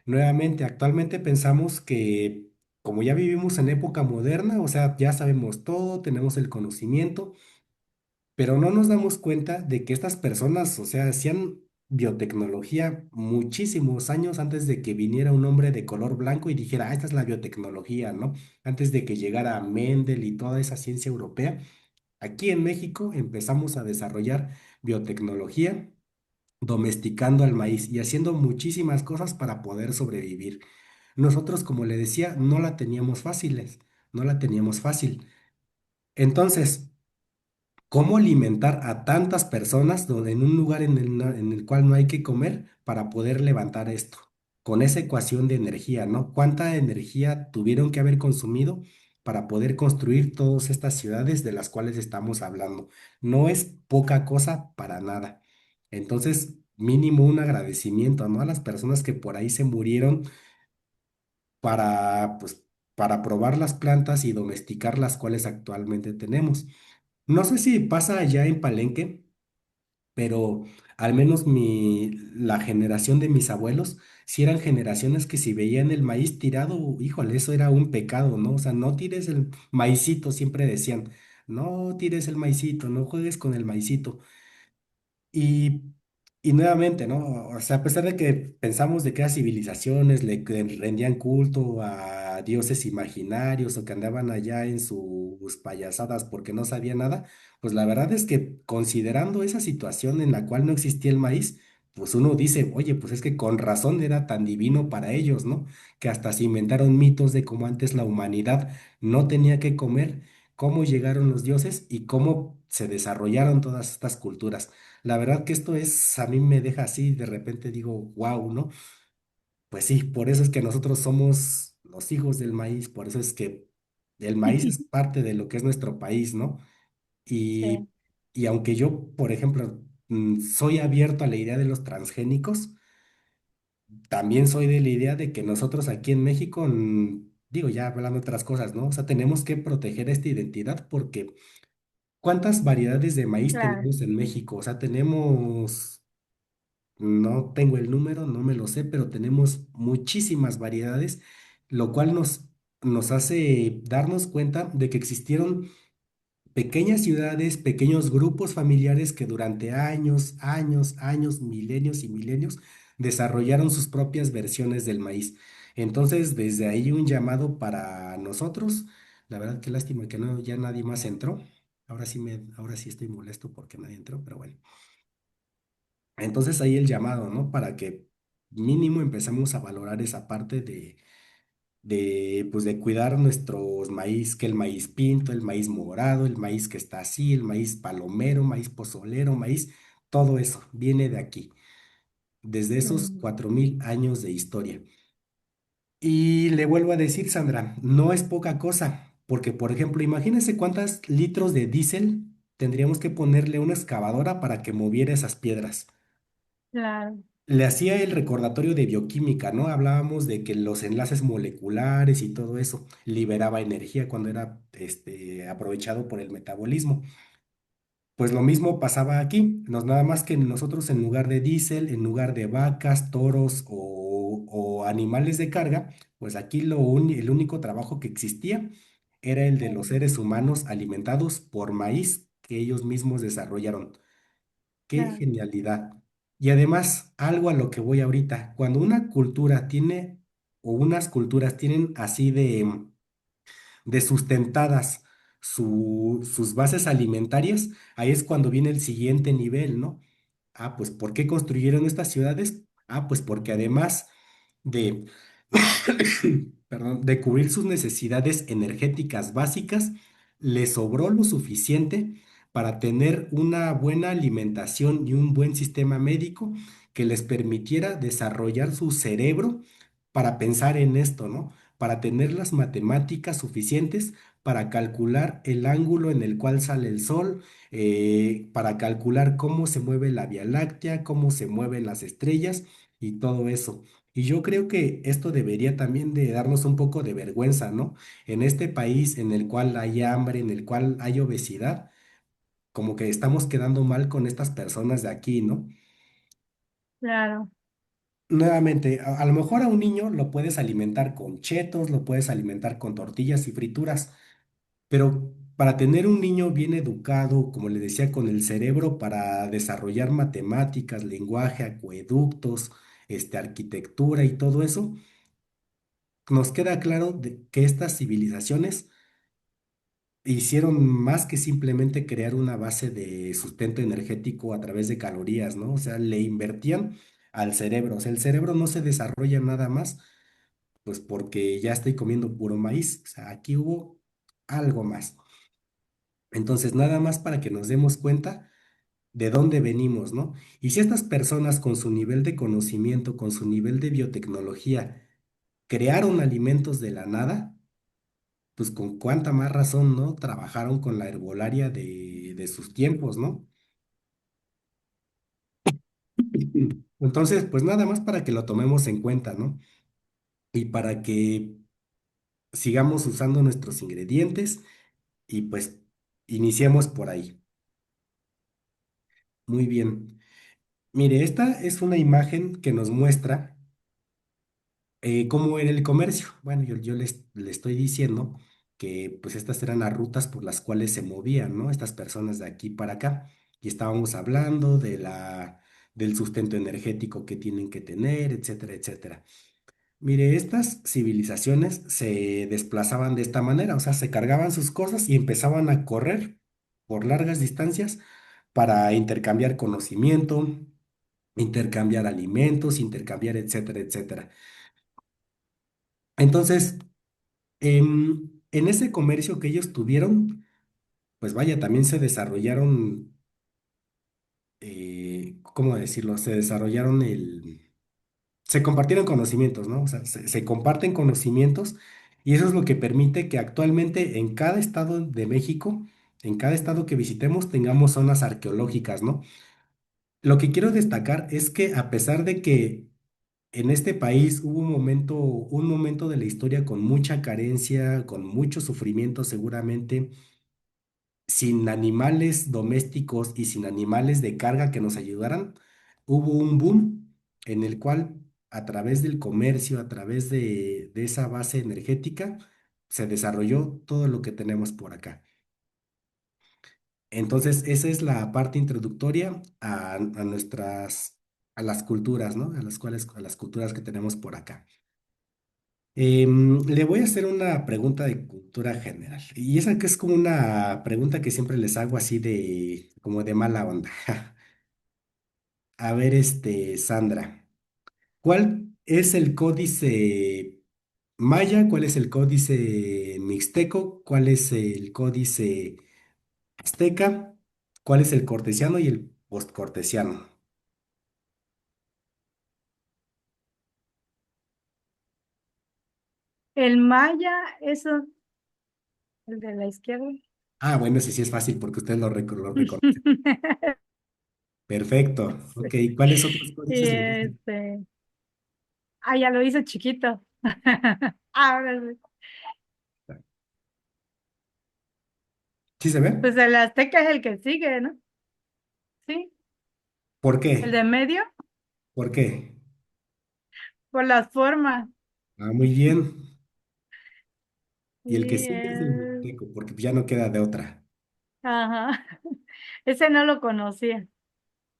Nuevamente, actualmente pensamos que como ya vivimos en época moderna, o sea, ya sabemos todo, tenemos el conocimiento, pero no nos damos cuenta de que estas personas, o sea, hacían biotecnología muchísimos años antes de que viniera un hombre de color blanco y dijera, ah, esta es la biotecnología, ¿no? Antes de que llegara Mendel y toda esa ciencia europea, aquí en México empezamos a desarrollar biotecnología domesticando al maíz y haciendo muchísimas cosas para poder sobrevivir. Nosotros, como le decía, no la teníamos fáciles, no la teníamos fácil. Entonces, ¿cómo alimentar a tantas personas en un lugar en el cual no hay que comer para poder levantar esto? Con esa ecuación de energía, ¿no? ¿Cuánta energía tuvieron que haber consumido para poder construir todas estas ciudades de las cuales estamos hablando? No es poca cosa para nada. Entonces, mínimo un agradecimiento, ¿no? A las personas que por ahí se murieron pues, para probar las plantas y domesticar las cuales actualmente tenemos. No sé si pasa allá en Palenque, pero al menos la generación de mis abuelos, si eran generaciones que si veían el maíz tirado, híjole, eso era un pecado, ¿no? O sea, no tires el maicito, siempre decían, no tires el maicito, no juegues con el maicito. Y, y nuevamente, ¿no? O sea, a pesar de que pensamos de que las civilizaciones que rendían culto a dioses imaginarios o que andaban allá en sus payasadas porque no sabían nada, pues la verdad es que considerando esa situación en la cual no existía el maíz, pues uno dice, oye, pues es que con razón era tan divino para ellos, ¿no? Que hasta se inventaron mitos de cómo antes la humanidad no tenía que comer, cómo llegaron los dioses y cómo se desarrollaron todas estas culturas. La verdad que esto a mí me deja así, de repente digo, wow, ¿no? Pues sí, por eso es que nosotros somos los hijos del maíz, por eso es que el maíz es parte de lo que es nuestro país, ¿no? Sí, Y, y aunque yo, por ejemplo, soy abierto a la idea de los transgénicos, también soy de la idea de que nosotros aquí en México, digo, ya hablando de otras cosas, ¿no? O sea, tenemos que proteger esta identidad porque ¿cuántas variedades de maíz claro, tenemos en México? O sea, tenemos. No tengo el número, no me lo sé, pero tenemos muchísimas variedades, lo cual nos hace darnos cuenta de que existieron pequeñas ciudades, pequeños grupos familiares que durante años, años, años, milenios y milenios desarrollaron sus propias versiones del maíz. Entonces, desde ahí un llamado para nosotros. La verdad, qué lástima que no, ya nadie más entró. Ahora sí estoy molesto porque nadie entró, pero bueno. Entonces ahí el llamado, ¿no? Para que mínimo empecemos a valorar esa parte pues de cuidar nuestros maíz, que el maíz pinto, el maíz morado, el maíz que está así, el maíz palomero, maíz pozolero, maíz, todo eso viene de aquí, desde esos Mm, 4000 años de historia. Y le vuelvo a decir, Sandra, no es poca cosa, porque por ejemplo, imagínense cuántos litros de diésel tendríamos que ponerle a una excavadora para que moviera esas piedras. claro, Le hacía el recordatorio de bioquímica, ¿no? Hablábamos de que los enlaces moleculares y todo eso liberaba energía cuando era aprovechado por el metabolismo. Pues lo mismo pasaba aquí, nada más que nosotros en lugar de diésel, en lugar de vacas, toros o animales de carga, pues aquí el único trabajo que existía era el de los mm, seres humanos alimentados por maíz que ellos mismos desarrollaron. Qué claro, genialidad. Y además, algo a lo que voy ahorita, cuando una cultura tiene, o unas culturas tienen así de sustentadas sus bases alimentarias, ahí es cuando viene el siguiente nivel, ¿no? Ah, pues ¿por qué construyeron estas ciudades? Ah, pues porque además de, perdón, de cubrir sus necesidades energéticas básicas, les sobró lo suficiente para tener una buena alimentación y un buen sistema médico que les permitiera desarrollar su cerebro para pensar en esto, ¿no? Para tener las matemáticas suficientes para calcular el ángulo en el cual sale el sol, para calcular cómo se mueve la Vía Láctea, cómo se mueven las estrellas y todo eso. Y yo creo que esto debería también de darnos un poco de vergüenza, ¿no? En este país en el cual hay hambre, en el cual hay obesidad, como que estamos quedando mal con estas personas de aquí, ¿no? claro, Nuevamente, a lo mejor a un niño lo puedes alimentar con chetos, lo puedes alimentar con tortillas y frituras, pero para tener un niño bien educado, como le decía, con el cerebro para desarrollar matemáticas, lenguaje, acueductos, arquitectura y todo eso, nos queda claro que estas civilizaciones hicieron más que simplemente crear una base de sustento energético a través de calorías, ¿no? O sea, le invertían al cerebro. O sea, el cerebro no se desarrolla nada más, pues porque ya estoy comiendo puro maíz. O sea, aquí hubo algo más. Entonces, nada más para que nos demos cuenta de dónde venimos, ¿no? Y si estas personas con su nivel de conocimiento, con su nivel de biotecnología, crearon alimentos de la nada, pues con cuánta más razón, ¿no? Trabajaron con la herbolaria de sus tiempos, ¿no? Entonces, pues nada más para que lo tomemos en cuenta, ¿no? Y para que sigamos usando nuestros ingredientes y pues iniciemos por ahí. Muy bien. Mire, esta es una imagen que nos muestra cómo era el comercio. Bueno, le estoy diciendo que pues estas eran las rutas por las cuales se movían, ¿no? Estas personas de aquí para acá. Y estábamos hablando del sustento energético que tienen que tener, etcétera, etcétera. Mire, estas civilizaciones se desplazaban de esta manera, o sea, se cargaban sus cosas y empezaban a correr por largas distancias para intercambiar conocimiento, intercambiar alimentos, intercambiar, etcétera, etcétera. Entonces, en ese comercio que ellos tuvieron, pues vaya, también se desarrollaron, ¿cómo decirlo? Se compartieron conocimientos, ¿no? O sea, se comparten conocimientos y eso es lo que permite que actualmente en cada estado de México, en cada estado que visitemos, tengamos zonas arqueológicas, ¿no? Lo que quiero destacar es que a pesar de que en este país hubo un momento de la historia con mucha carencia, con mucho sufrimiento seguramente, sin animales domésticos y sin animales de carga que nos ayudaran, hubo un boom en el cual a través del comercio, a través de esa base energética, se desarrolló todo lo que tenemos por acá. Entonces, esa es la parte introductoria a nuestras a las culturas, ¿no? A las culturas que tenemos por acá. Le voy a hacer una pregunta de cultura general. Y esa que es como una pregunta que siempre les hago así de, como de mala onda. A ver, Sandra, ¿cuál es el códice maya? ¿Cuál es el códice mixteco? ¿Cuál es el códice azteca? ¿Cuál es el cortesiano y el postcortesiano? El maya, eso, el de la izquierda. Ah, bueno, ese sí es fácil porque ustedes lo reconocen. Perfecto. Ok, ¿cuáles otros Y códices me dicen? ya lo hice chiquito. Ahora sí. ¿Sí se ve? Pues el azteca es el que sigue, ¿no? Sí, ¿Por el qué? de medio, ¿Por qué? por las formas. Ah, muy bien. Y el que Y sigue es el mixteco, porque ya no queda de otra. ajá, ese no lo conocía.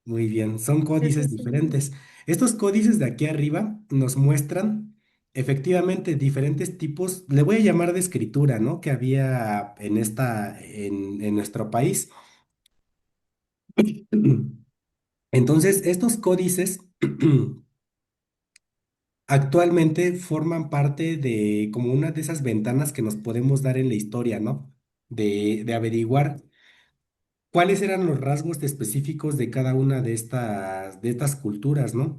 Muy bien, son Ese códices sí. diferentes. Estos códices de aquí arriba nos muestran efectivamente diferentes tipos, le voy a llamar de escritura, ¿no? Que había en nuestro país. Entonces, estos códices actualmente forman parte de como una de esas ventanas que nos podemos dar en la historia, ¿no? De averiguar cuáles eran los rasgos específicos de cada una de estas culturas, ¿no?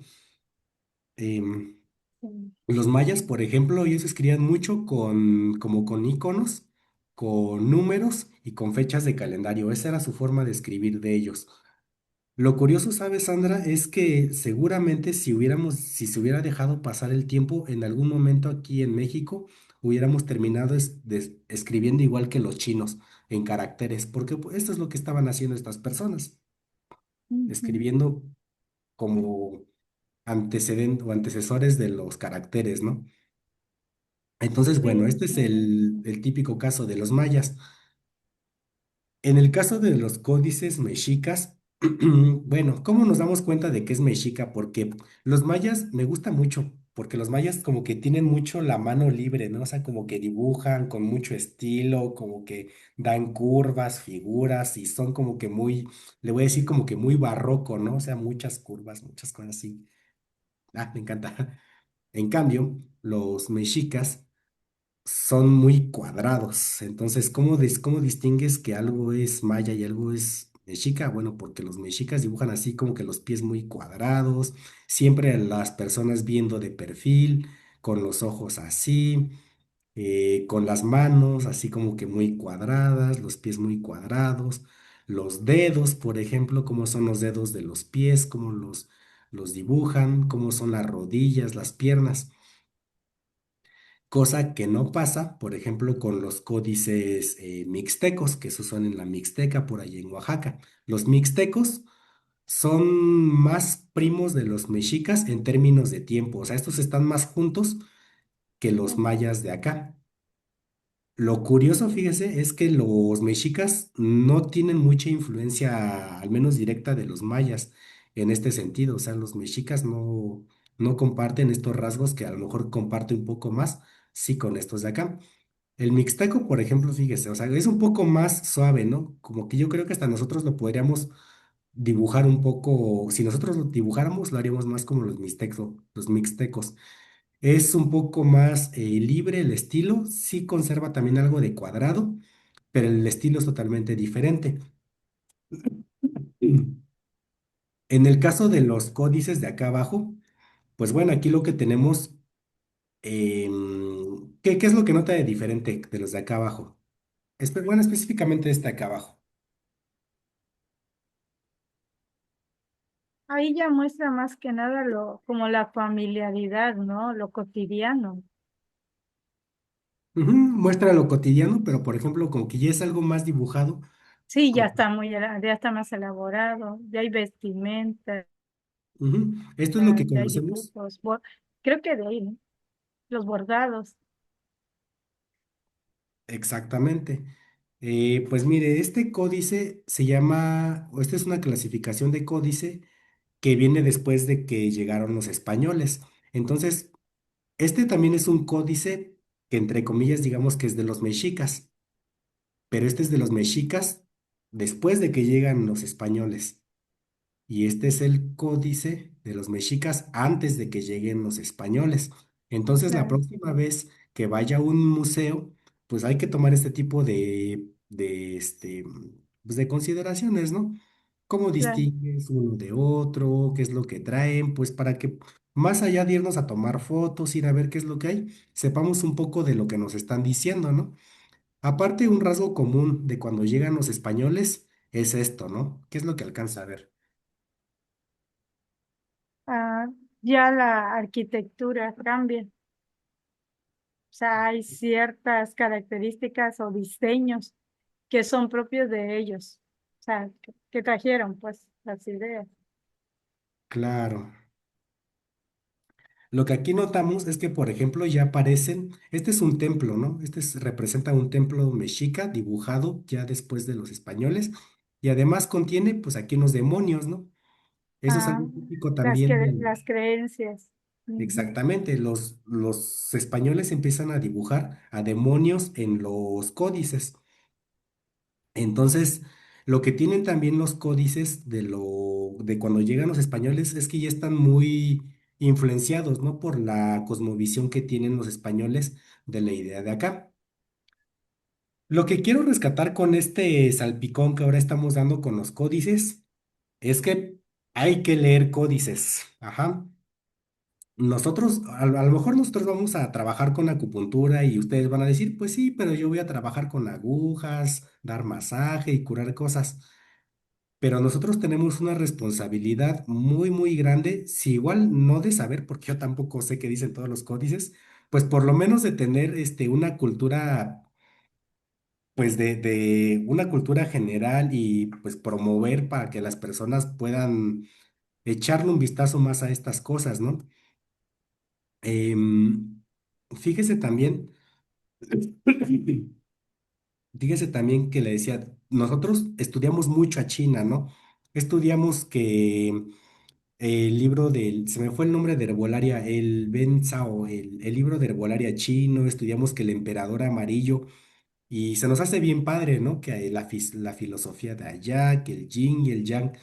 Em, Sí. los mayas, por ejemplo, ellos escribían mucho como con iconos, con números y con fechas de calendario. Esa era su forma de escribir de ellos. Lo curioso, ¿sabes, Sandra? Es que seguramente si se hubiera dejado pasar el tiempo, en algún momento aquí en México hubiéramos terminado escribiendo igual que los chinos, en caracteres, porque pues, esto es lo que estaban haciendo estas personas, Ujú. escribiendo como antecedentes o antecesores de los caracteres, ¿no? Entonces, bueno, Sí, este es sí. el típico caso de los mayas. En el caso de los códices mexicas, bueno, ¿cómo nos damos cuenta de que es mexica? Porque los mayas me gusta mucho, porque los mayas como que tienen mucho la mano libre, ¿no? O sea, como que dibujan con mucho estilo, como que dan curvas, figuras y son como que muy, le voy a decir como que muy barroco, ¿no? O sea, muchas curvas, muchas cosas así. Ah, me encanta. En cambio, los mexicas son muy cuadrados. Entonces, cómo distingues que algo es maya y algo es mexica? Bueno, porque los mexicas dibujan así como que los pies muy cuadrados, siempre las personas viendo de perfil, con los ojos así, con las manos así como que muy cuadradas, los pies muy cuadrados, los dedos, por ejemplo, cómo son los dedos de los pies, los dibujan, cómo son las rodillas, las piernas. Cosa que no pasa, por ejemplo, con los códices mixtecos, que esos son en la Mixteca, por ahí en Oaxaca. Los mixtecos son más primos de los mexicas en términos de tiempo, o sea, estos están más juntos que los mayas de acá. Lo curioso, fíjese, es que los mexicas no tienen mucha influencia, al menos directa, de los mayas en este sentido. O sea, los mexicas no comparten estos rasgos que a lo mejor comparte un poco más, sí, con estos de acá. El mixteco, por ejemplo, fíjese, o sea, es un poco más suave, ¿no? Como que yo creo que hasta nosotros lo podríamos dibujar un poco, si nosotros lo dibujáramos, lo haríamos más como los mixtecos. Es un poco más libre el estilo, sí conserva también algo de cuadrado, pero el estilo es totalmente diferente. Mm. En el caso de los códices de acá abajo, pues bueno, aquí lo que tenemos, ¿qué es lo que nota de diferente de los de acá abajo? Bueno, específicamente este de acá abajo. Ahí ya muestra más que nada como la familiaridad, ¿no? Lo cotidiano. Ujú, muestra lo cotidiano, pero por ejemplo, como que ya es algo más dibujado. Sí, co- ya está más elaborado, ya hay vestimenta, Ujú, esto es lo que ya hay conocemos. dibujos. Creo que de ahí, ¿no? Los bordados. Exactamente. Pues mire, este códice se llama, o esta es una clasificación de códice que viene después de que llegaron los españoles. Entonces, este también es un códice que entre comillas digamos que es de los mexicas, pero este es de los mexicas después de que llegan los españoles. Y este es el códice de los mexicas antes de que lleguen los españoles. Entonces, la Claro, próxima vez que vaya a un museo, pues hay que tomar este tipo pues de consideraciones, ¿no? ¿Cómo claro. distingues uno de otro? ¿Qué es lo que traen? Pues para que más allá de irnos a tomar fotos, ir a ver qué es lo que hay, sepamos un poco de lo que nos están diciendo, ¿no? Aparte, un rasgo común de cuando llegan los españoles es esto, ¿no? ¿Qué es lo que alcanza a ver? Ah, ya la arquitectura cambia. O sea, hay ciertas características o diseños que son propios de ellos. O sea, que trajeron pues las ideas. Claro. Lo que aquí notamos es que, por ejemplo, ya aparecen, este es un templo, ¿no? Representa un templo mexica dibujado ya después de los españoles y además contiene, pues aquí unos demonios, ¿no? Eso es Ah, algo típico también las creencias. Ujú. exactamente, los españoles empiezan a dibujar a demonios en los códices. Entonces, lo que tienen también los códices de cuando llegan los españoles es que ya están muy influenciados, ¿no? Por la cosmovisión que tienen los españoles de la idea de acá. Lo que quiero rescatar con este salpicón que ahora estamos dando con los códices es que hay que leer códices. Ajá. Nosotros, a lo mejor nosotros vamos a trabajar con acupuntura y ustedes van a decir, pues sí, pero yo voy a trabajar con agujas, dar masaje y curar cosas. Pero nosotros tenemos una responsabilidad muy, muy grande, si igual no de saber, porque yo tampoco sé qué dicen todos los códices, pues por lo menos de tener una cultura, pues de una cultura general y pues promover para que las personas puedan echarle un vistazo más a estas cosas, ¿no? Em, fíjese también, fíjese también que le decía, nosotros estudiamos mucho a China, ¿no? Estudiamos que el libro se me fue el nombre de herbolaria, el Ben Cao, el libro de herbolaria chino, estudiamos que el emperador amarillo, y se nos hace bien padre, ¿no? Que hay la filosofía de allá, que el yin y el yang,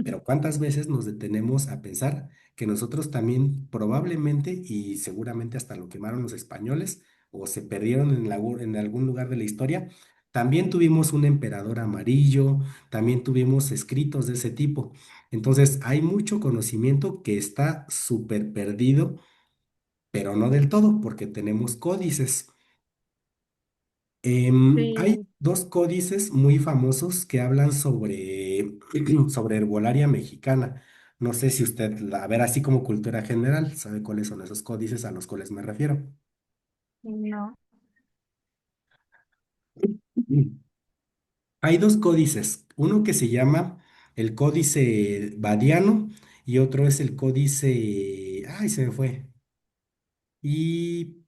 pero ¿cuántas veces nos detenemos a pensar que nosotros también probablemente y seguramente hasta lo quemaron los españoles o se perdieron en algún lugar de la historia? También tuvimos un emperador amarillo, también tuvimos escritos de ese tipo. Entonces hay mucho conocimiento que está súper perdido, pero no del todo, porque tenemos códices. Hay Sí, dos códices muy famosos que hablan sobre herbolaria mexicana. No sé si usted, a ver, así como cultura general, sabe cuáles son esos códices a los cuales me refiero. no, Mm. Hay dos códices, uno que se llama el códice Badiano y otro es el códice, ay, se me fue. Y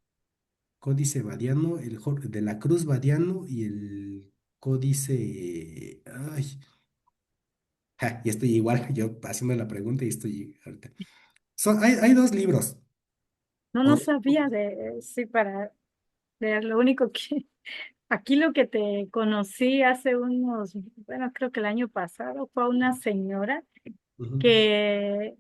códice Badiano, de la Cruz Badiano y el códice, ay. Ja, y estoy igual, yo haciendo la pregunta y estoy ahorita. Hay dos libros. no, O no dos- sabía de, sí, para leer. Lo único que, aquí lo que te conocí hace unos, bueno, creo que el año pasado, fue una señora Ujú. que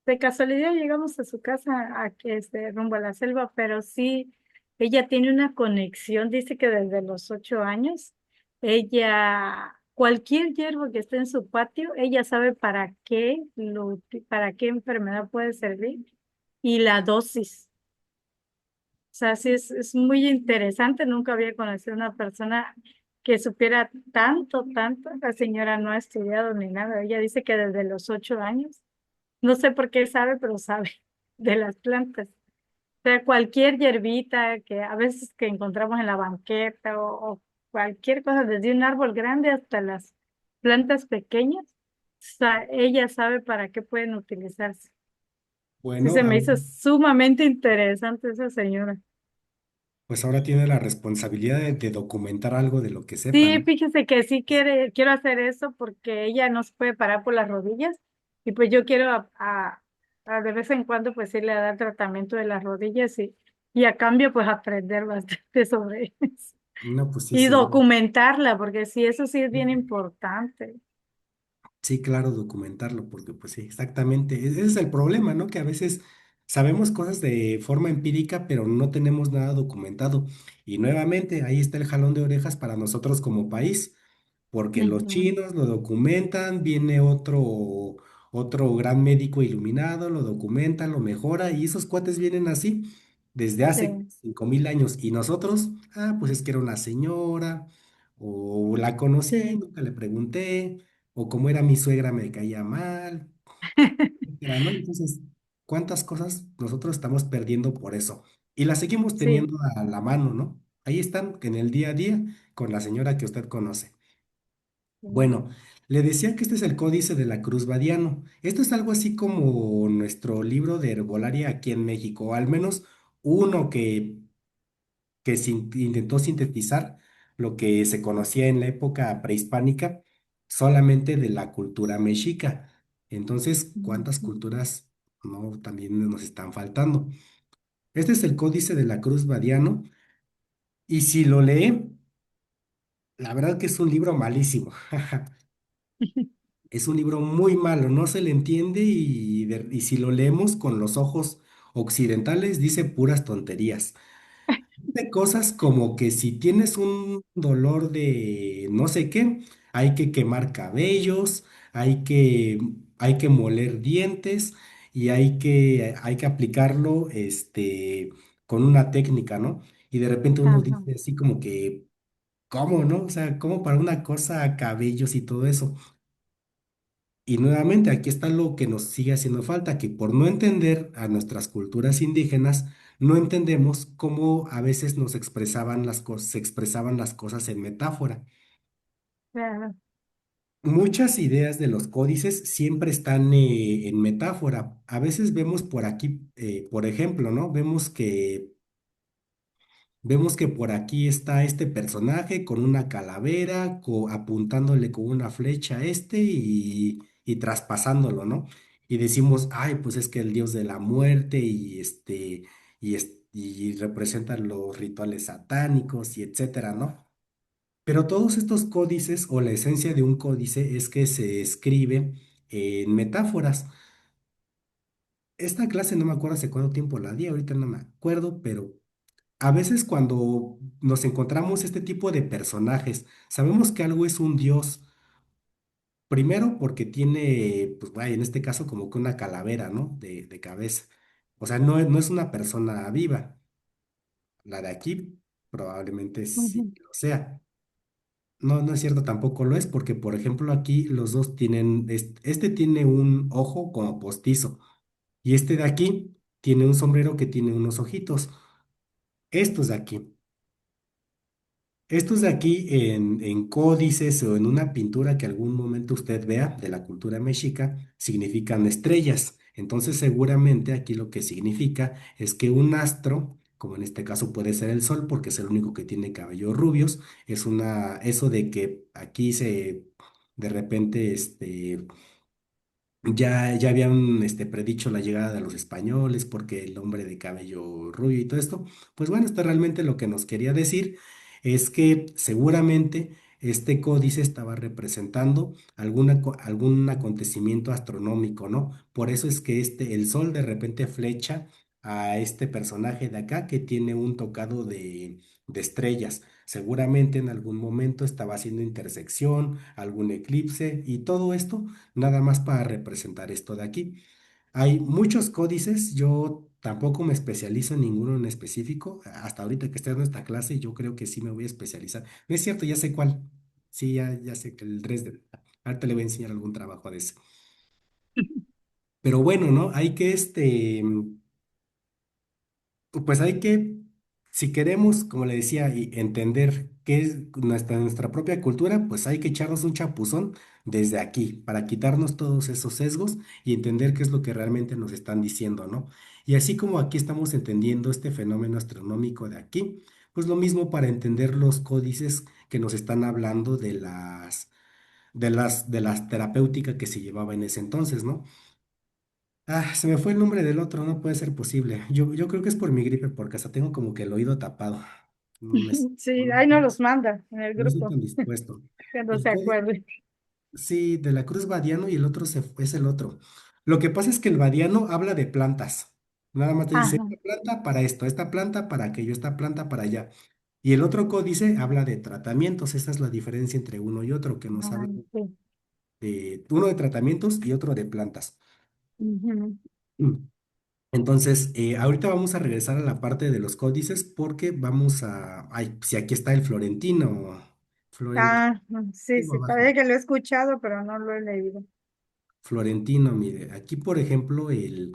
de casualidad llegamos a su casa, a que rumbo a la selva, pero sí, ella tiene una conexión, dice que desde los 8 años, ella, cualquier hierba que esté en su patio, ella sabe para qué enfermedad puede servir y la dosis. O sea, sí es muy interesante, nunca había conocido una persona que supiera tanto, tanto. La señora no ha estudiado ni nada, ella dice que desde los 8 años. No sé por qué sabe, pero sabe de las plantas. O sea, cualquier hierbita que a veces que encontramos en la banqueta o cualquier cosa, desde un árbol grande hasta las plantas pequeñas, ella sabe para qué pueden utilizarse. Sí, Bueno, se me hizo sumamente interesante esa señora. pues ahora tiene la responsabilidad de documentar algo de lo que sepa, Sí, ¿no? fíjese que sí quiero hacer eso porque ella no se puede parar por las rodillas. Y pues yo quiero a de vez en cuando pues irle a dar tratamiento de las rodillas y a cambio pues aprender bastante sobre eso. No, pues sí, Y seguro. documentarla, porque sí, eso sí es bien importante. Sí, claro, documentarlo, porque pues sí, exactamente. Ese es el problema, ¿no? Que a veces sabemos cosas de forma empírica, pero no tenemos nada documentado. Y nuevamente, ahí está el jalón de orejas para nosotros como país, porque los Ujú. chinos lo documentan, viene otro gran médico iluminado, lo documenta, lo mejora, y esos cuates vienen así desde hace Sí, 5000 años. Y nosotros, pues es que era una señora, o la conocí, sí, nunca le pregunté, o como era mi suegra me caía mal, etcétera, ¿no? Entonces, ¿cuántas cosas nosotros estamos perdiendo por eso? Y las seguimos sí. teniendo a la mano, ¿no? Ahí están, en el día a día, con la señora que usted conoce. Sí. Bueno, le decía que este es el Códice de la Cruz Badiano. Esto es algo así como nuestro libro de herbolaria aquí en México, o al menos uno que intentó sintetizar lo que se conocía en la época prehispánica solamente de la cultura mexica. Entonces, ¿cuántas Ujú. culturas no también nos están faltando? Este es el Códice de la Cruz Badiano, y si lo lee, la verdad que es un libro malísimo. Es un libro muy malo, no se le entiende, y si lo leemos con los ojos occidentales dice puras tonterías. De cosas como que si tienes un dolor de no sé qué, hay que quemar cabellos, hay que moler dientes, y hay que aplicarlo con una técnica, ¿no? Y de repente uno Ajá. dice así como que, ¿cómo, no? O sea, ¿cómo para una cosa cabellos y todo eso? Y nuevamente aquí está lo que nos sigue haciendo falta, que por no entender a nuestras culturas indígenas, no entendemos cómo a veces se expresaban las cosas en metáfora. Claro. Muchas ideas de los códices siempre están en metáfora. A veces vemos por aquí, por ejemplo, ¿no? Vemos que por aquí está este personaje con una calavera, apuntándole con una flecha a y traspasándolo, ¿no? Y decimos, ay, pues es que el dios de la muerte y representa los rituales satánicos y etcétera, ¿no? Pero todos estos códices, o la esencia de un códice, es que se escribe en metáforas. Esta clase no me acuerdo hace cuánto tiempo la di, ahorita no me acuerdo, pero a veces cuando nos encontramos este tipo de personajes, sabemos que algo es un dios, primero porque tiene, pues vaya, en este caso como que una calavera, ¿no? De cabeza. O sea, no es una persona viva. La de aquí probablemente sí Ujú. lo sea. No, no es cierto, tampoco lo es, porque por ejemplo aquí los dos tienen, este tiene un ojo como postizo, y este de aquí tiene un sombrero que tiene unos ojitos. Estos de aquí. Estos de aquí en códices o en una pintura que algún momento usted vea de la cultura mexica, significan estrellas. Entonces seguramente aquí lo que significa es que un astro, como en este caso puede ser el sol, porque es el único que tiene cabellos rubios, eso de que aquí de repente, ya habían predicho la llegada de los españoles porque el hombre de cabello rubio y todo esto. Pues bueno, esto realmente lo que nos quería decir es que seguramente este códice estaba representando algún acontecimiento astronómico, ¿no? Por eso es que el sol de repente flecha a este personaje de acá que tiene un tocado de estrellas. Seguramente en algún momento estaba haciendo intersección, algún eclipse, y todo esto nada más para representar esto de aquí. Hay muchos códices, yo tampoco me especializo en ninguno en específico. Hasta ahorita que estoy en esta clase, yo creo que sí me voy a especializar. No es cierto, ya sé cuál. Sí, ya sé que el Dresden. Ahorita le voy a enseñar algún trabajo de ese. Pero bueno, ¿no? Hay que pues hay que, si queremos, como le decía, y entender qué es nuestra propia cultura, pues hay que echarnos un chapuzón desde aquí para quitarnos todos esos sesgos y entender qué es lo que realmente nos están diciendo, ¿no? Y así como aquí estamos entendiendo este fenómeno astronómico de aquí, pues lo mismo para entender los códices que nos están hablando de las terapéutica que se llevaba en ese entonces, ¿no? Ah, se me fue el nombre del otro, no puede ser posible. Yo creo que es por mi gripe, porque hasta tengo como que el oído tapado. No me, Sí, no, ahí no los manda en el no estoy grupo, tan dispuesto. que no El se código, acuerde. sí, de la Cruz Badiano y el otro es el otro. Lo que pasa es que el Badiano habla de plantas. Nada más te dice, Ajá, esta planta para esto, esta planta para aquello, esta planta para allá. Y el otro códice habla de tratamientos. Esa es la diferencia entre uno y otro, que nos ajá, habla sí. de uno de tratamientos y otro de plantas. Ujú. Mm. Entonces, ahorita vamos a regresar a la parte de los códices porque vamos a... Ay, si aquí está el Florentino. Florentino, Ah, sí, sí, abajo. parece que lo he escuchado, pero no lo he leído. Florentino, mire, aquí por ejemplo el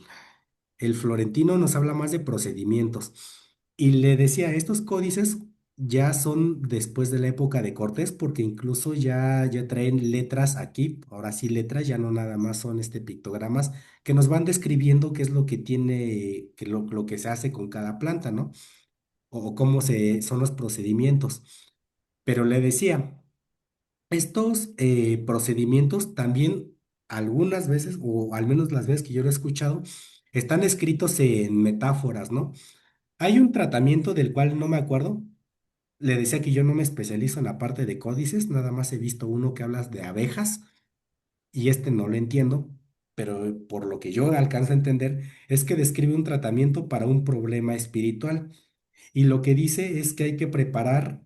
florentino nos habla más de procedimientos y le decía, estos códices ya son después de la época de Cortés porque incluso ya traen letras aquí, ahora sí letras, ya no nada más son pictogramas que nos van describiendo qué es lo que tiene, lo que se hace con cada planta, ¿no? O cómo son los procedimientos. Pero le decía, estos procedimientos también algunas veces, o al menos las veces que yo lo he escuchado, están escritos en metáforas, ¿no? Hay un tratamiento del cual no me acuerdo. Le decía que yo no me especializo en la parte de códices, nada más he visto uno que habla de abejas y no lo entiendo, pero por lo que yo alcanzo a entender es que describe un tratamiento para un problema espiritual. Y lo que dice es que hay que preparar,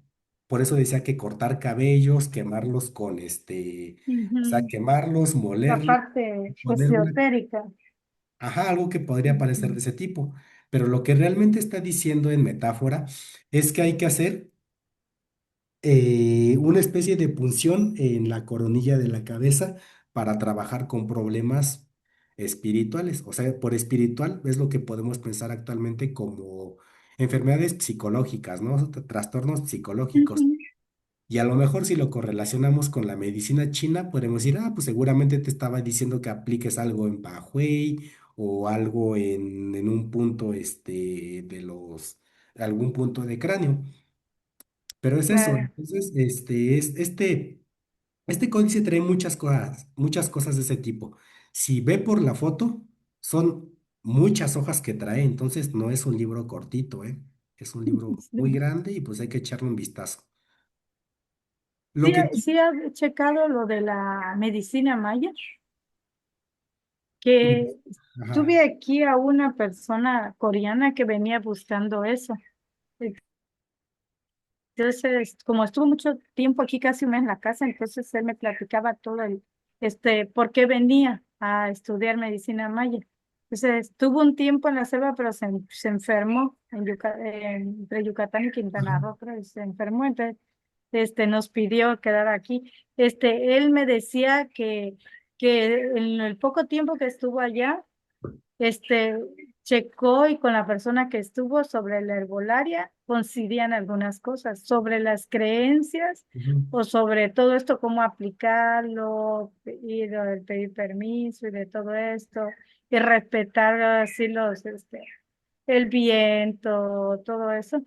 por eso decía que cortar cabellos, quemarlos con o sea, Ujú. quemarlos, La molerlos, parte poner esotérica. ajá, algo que podría parecer Ujú. de ese tipo. Pero lo que realmente está diciendo en metáfora es que hay que hacer una especie de punción en la coronilla de la cabeza para trabajar con problemas espirituales. O sea, por espiritual es lo que podemos pensar actualmente como enfermedades psicológicas, ¿no? Trastornos psicológicos. Ujú. Y a lo mejor si lo correlacionamos con la medicina china, podemos decir, ah, pues seguramente te estaba diciendo que apliques algo en Bahuey o algo en un punto algún punto de cráneo. Pero es eso, Claro. entonces, este códice trae muchas cosas de ese tipo. Si ve por la foto, son muchas hojas que trae, entonces no es un libro cortito, ¿eh? Es un libro muy Sí, grande y pues hay que echarle un vistazo. Lo sí, que tú... sí he checado lo de la medicina maya, que tuve Ajá. aquí a una persona coreana que venía buscando eso. Entonces, como estuvo mucho tiempo aquí, casi un mes en la casa, entonces él me platicaba todo por qué venía a estudiar medicina maya. Entonces, estuvo un tiempo en la selva, pero se enfermó entre Yucatán y Quintana Ajá. Roo, creo, y se enfermó, entonces, nos pidió quedar aquí. Él me decía que en el poco tiempo que estuvo allá, este, checó y con la persona que estuvo sobre la herbolaria coincidían algunas cosas sobre las creencias Ujú. o sobre todo esto, cómo aplicarlo y lo del pedir permiso y de todo esto y respetar así el viento, todo eso.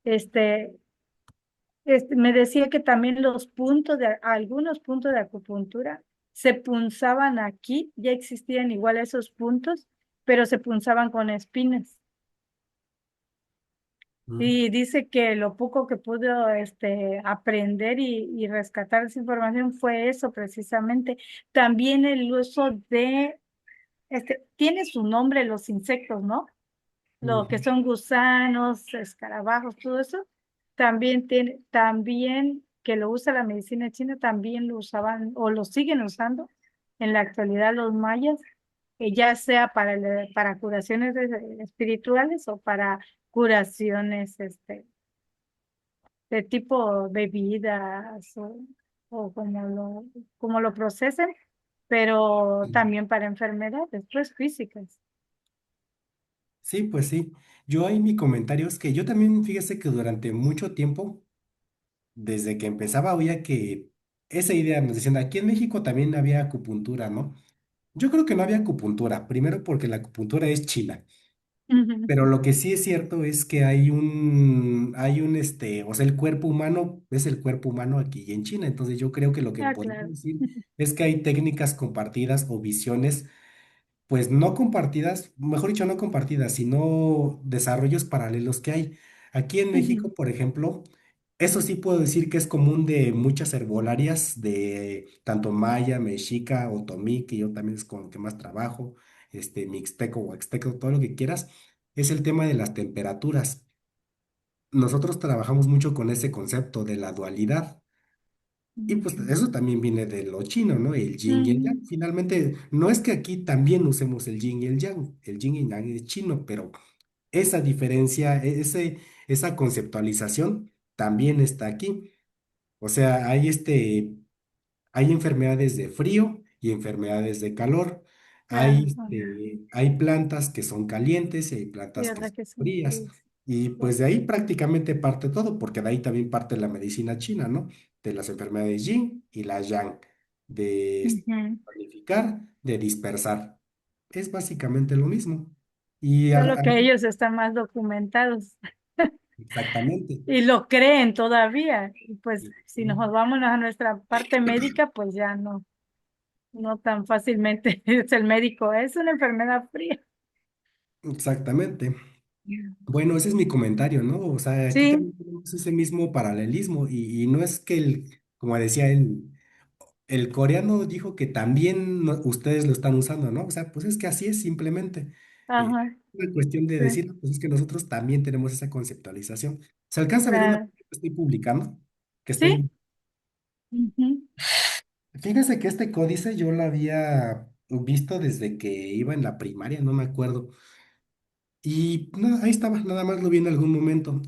Este, me decía que también algunos puntos de acupuntura se punzaban aquí, ya existían igual esos puntos, pero se punzaban con espinas. Ujú. Y dice que lo poco que pudo aprender y rescatar esa información fue eso precisamente. También el uso tiene su nombre los insectos, ¿no? Lo que Ujú. son gusanos, escarabajos, todo eso, también que lo usa la medicina china, también lo usaban o lo siguen usando en la actualidad los mayas, ya sea para curaciones espirituales o para curaciones de tipo bebidas o como lo procesen, pero también para enfermedades, pues físicas. Sí, pues sí. Yo ahí mi comentario es que yo también, fíjese que durante mucho tiempo, desde que empezaba, oía que esa idea nos decían, aquí en México también había acupuntura, ¿no? Yo creo que no había acupuntura, primero porque la acupuntura es china. Ujú. Pero lo que sí es cierto es que o sea, el cuerpo humano es el cuerpo humano aquí y en China. Entonces yo creo que lo que Ah, podemos claro. decir es que hay técnicas compartidas o visiones pues no compartidas, mejor dicho, no compartidas, sino desarrollos paralelos que hay. Aquí en Ujú, México, por ejemplo, eso sí puedo decir que es común de muchas herbolarias, de tanto maya, mexica, otomí, que yo también es con lo que más trabajo, mixteco, huaxteco, todo lo que quieras, es el tema de las temperaturas. Nosotros trabajamos mucho con ese concepto de la dualidad. Y pues ujú, eso también viene de lo chino, ¿no? El yin y el yang. ujú, Finalmente, no es que aquí también usemos el yin y el yang. El yin y el yang es chino, pero esa diferencia, esa conceptualización también está aquí. O sea, hay enfermedades de frío y enfermedades de calor. claro. Ajá. Hay plantas que son calientes y hay Y plantas que otra son que son frías. frías. Y pues de ahí prácticamente parte todo, porque de ahí también parte la medicina china, ¿no? De las enfermedades yin y las yang, de Ujú. planificar, de dispersar. Es básicamente lo mismo. Y Solo que ellos están más documentados exactamente. y lo creen todavía. Y pues si nos Sí, vamos a nuestra parte médica, pues ya no, no tan fácilmente es el médico, es una enfermedad fría. exactamente. Bueno, ese es mi comentario, ¿no? O sea, aquí Sí, también tenemos ese mismo paralelismo y no es que como decía el coreano dijo que también ustedes lo están usando, ¿no? O sea, pues es que así es simplemente. ajá, Una cuestión de sí, decir, pues es que nosotros también tenemos esa conceptualización. ¿Se alcanza a ver una claro. que estoy publicando? Que Sí, estoy, ujú, fíjese que este códice yo lo había visto desde que iba en la primaria, no me acuerdo. Y nada, ahí estaba, nada más lo vi en algún momento.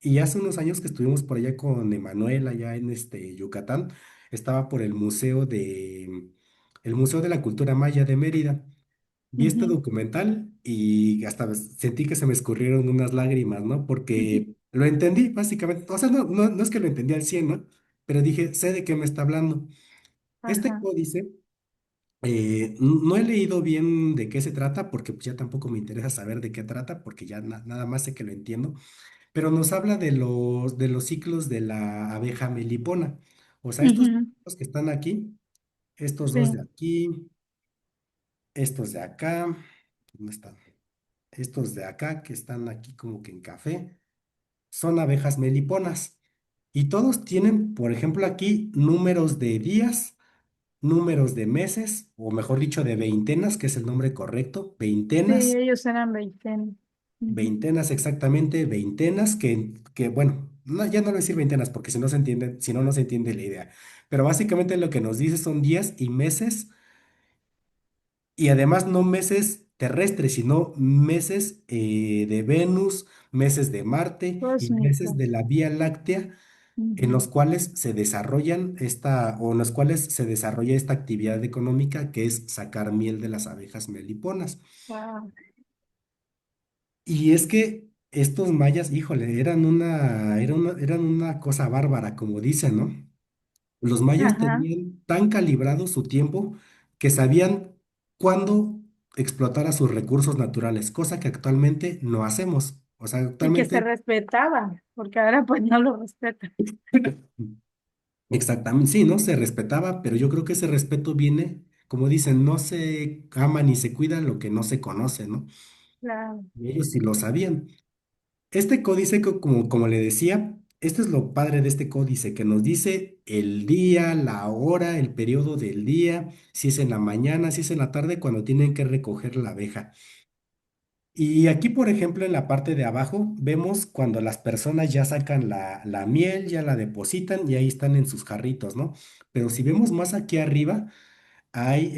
Y hace unos años que estuvimos por allá con Emanuel, allá en Yucatán, estaba por el Museo de la Cultura Maya de Mérida. Vi este ujú, documental y hasta sentí que se me escurrieron unas lágrimas, ¿no? Porque lo entendí, básicamente. O sea, no es que lo entendí al 100, ¿no? Pero dije, sé de qué me está hablando. Este ajá, códice no he leído bien de qué se trata porque pues, ya tampoco me interesa saber de qué trata porque ya nada más sé que lo entiendo, pero nos habla de los ciclos de la abeja melipona. O sea, estos ujú, dos que están aquí, estos dos de sí, aquí, estos de acá, ¿dónde están? Estos de acá que están aquí como que en café, son abejas meliponas. Y todos tienen, por ejemplo, aquí números de días, números de meses, o mejor dicho, de veintenas, que es el nombre correcto, sí, veintenas, ellos eran 20. Ujú, veintenas exactamente, veintenas, que bueno, ya no voy a decir veintenas porque si no se entiende, si no, no se entiende la idea. Pero básicamente lo que nos dice son días y meses, y además no meses terrestres, sino meses de Venus, meses de Marte y meses de cósmicos. la Vía Láctea en Ujú, los cuales se desarrollan o en los cuales se desarrolla esta actividad económica que es sacar miel de las abejas meliponas. wow, Y es que estos mayas, híjole, eran una cosa bárbara, como dicen, ¿no? Los mayas ajá, tenían tan calibrado su tiempo que sabían cuándo explotar a sus recursos naturales, cosa que actualmente no hacemos. O sea, y que se actualmente respetaban, porque ahora pues no lo respetan. exactamente, sí, ¿no? Se respetaba, pero yo creo que ese respeto viene, como dicen, no se ama ni se cuida lo que no se conoce, ¿no? Claro, Y ellos sí lo sabían. Este códice, como le decía, esto es lo padre de este códice, que nos dice el día, la hora, el periodo del día, si es en la mañana, si es en la tarde, cuando tienen que recoger la abeja. Y aquí, por ejemplo, en la parte de abajo, vemos cuando las personas ya sacan la miel, ya la depositan y ahí están en sus jarritos, ¿no? Pero si vemos más aquí arriba, hay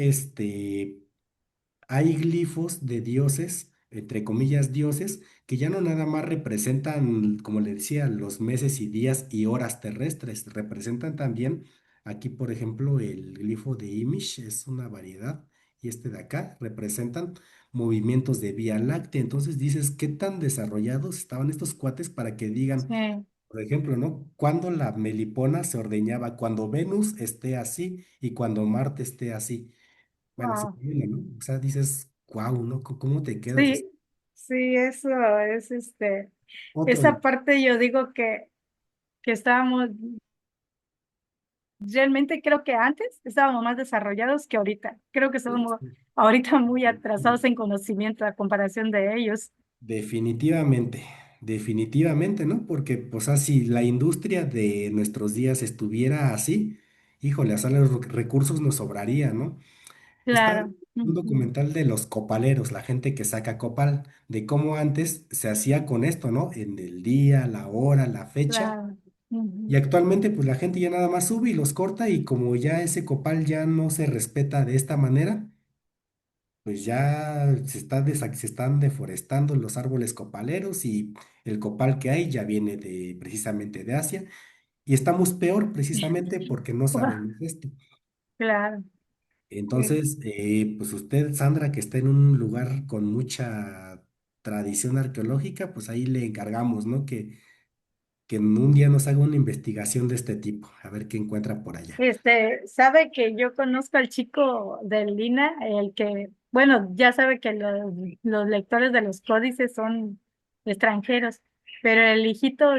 hay glifos de dioses, entre comillas dioses, que ya no nada más representan, como le decía, los meses y días y horas terrestres, representan también, aquí por ejemplo, el glifo de Imish es una variedad, y este de acá representan movimientos de Vía Láctea. Entonces dices, ¿qué tan desarrollados estaban estos cuates para que digan, sí, por ejemplo, ¿no? Cuando la melipona se ordeñaba, cuando Venus esté así y cuando Marte esté así. Bueno, wow, suponiendo, ¿no? O sea, dices, Guau, ¿no? ¿Cómo te quedas? Sí, sí, eso es Otro, esa parte yo digo que estábamos, realmente creo que antes estábamos más desarrollados que ahorita. Creo que somos ahorita muy atrasados en conocimiento a comparación de ellos. definitivamente, definitivamente, ¿no? Porque, pues así, la industria de nuestros días estuviera así, híjole, hasta los recursos nos sobraría, ¿no? Está Claro, un ujú, documental de los copaleros, la gente que saca copal, de cómo antes se hacía con esto, ¿no? En el día, la hora, la fecha. claro, Y ujú. actualmente, pues la gente ya nada más sube y los corta y como ya ese copal ya no se respeta de esta manera, pues ya se están deforestando los árboles copaleros y el copal que hay ya viene de precisamente de Asia y estamos peor precisamente porque no sabemos esto. Claro, sí. Entonces, pues usted, Sandra, que está en un lugar con mucha tradición arqueológica, pues ahí le encargamos, ¿no? Que en un día nos haga una investigación de este tipo, a ver qué encuentra por allá. Sabe que yo conozco al chico del Lina, el que, bueno, ya sabe que los lectores de los códices son extranjeros, pero el hijito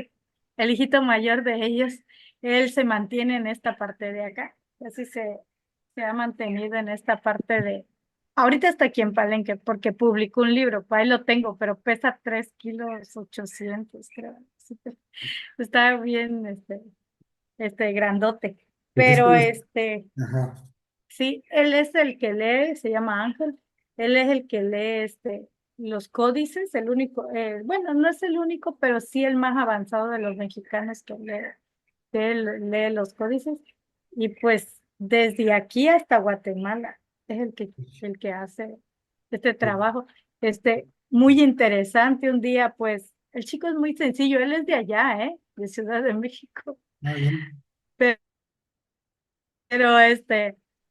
mayor de ellos, él se mantiene en esta parte de acá, así se ha mantenido en esta parte ahorita está aquí en Palenque, porque publicó un libro, pues ahí lo tengo, pero pesa 3 kilos 800, creo. Sí, está bien, grandote. Pero es que Pero ajá, sí, él es el que lee, se llama Ángel, él es el que lee los códices, el único, bueno, no es el único, pero sí el más avanzado de los mexicanos que él lee los códices. Y pues desde aquí hasta Guatemala es el que hace este pues, trabajo. Muy interesante un día, pues el chico es muy sencillo, él es de allá, de Ciudad de México. está bien. Pero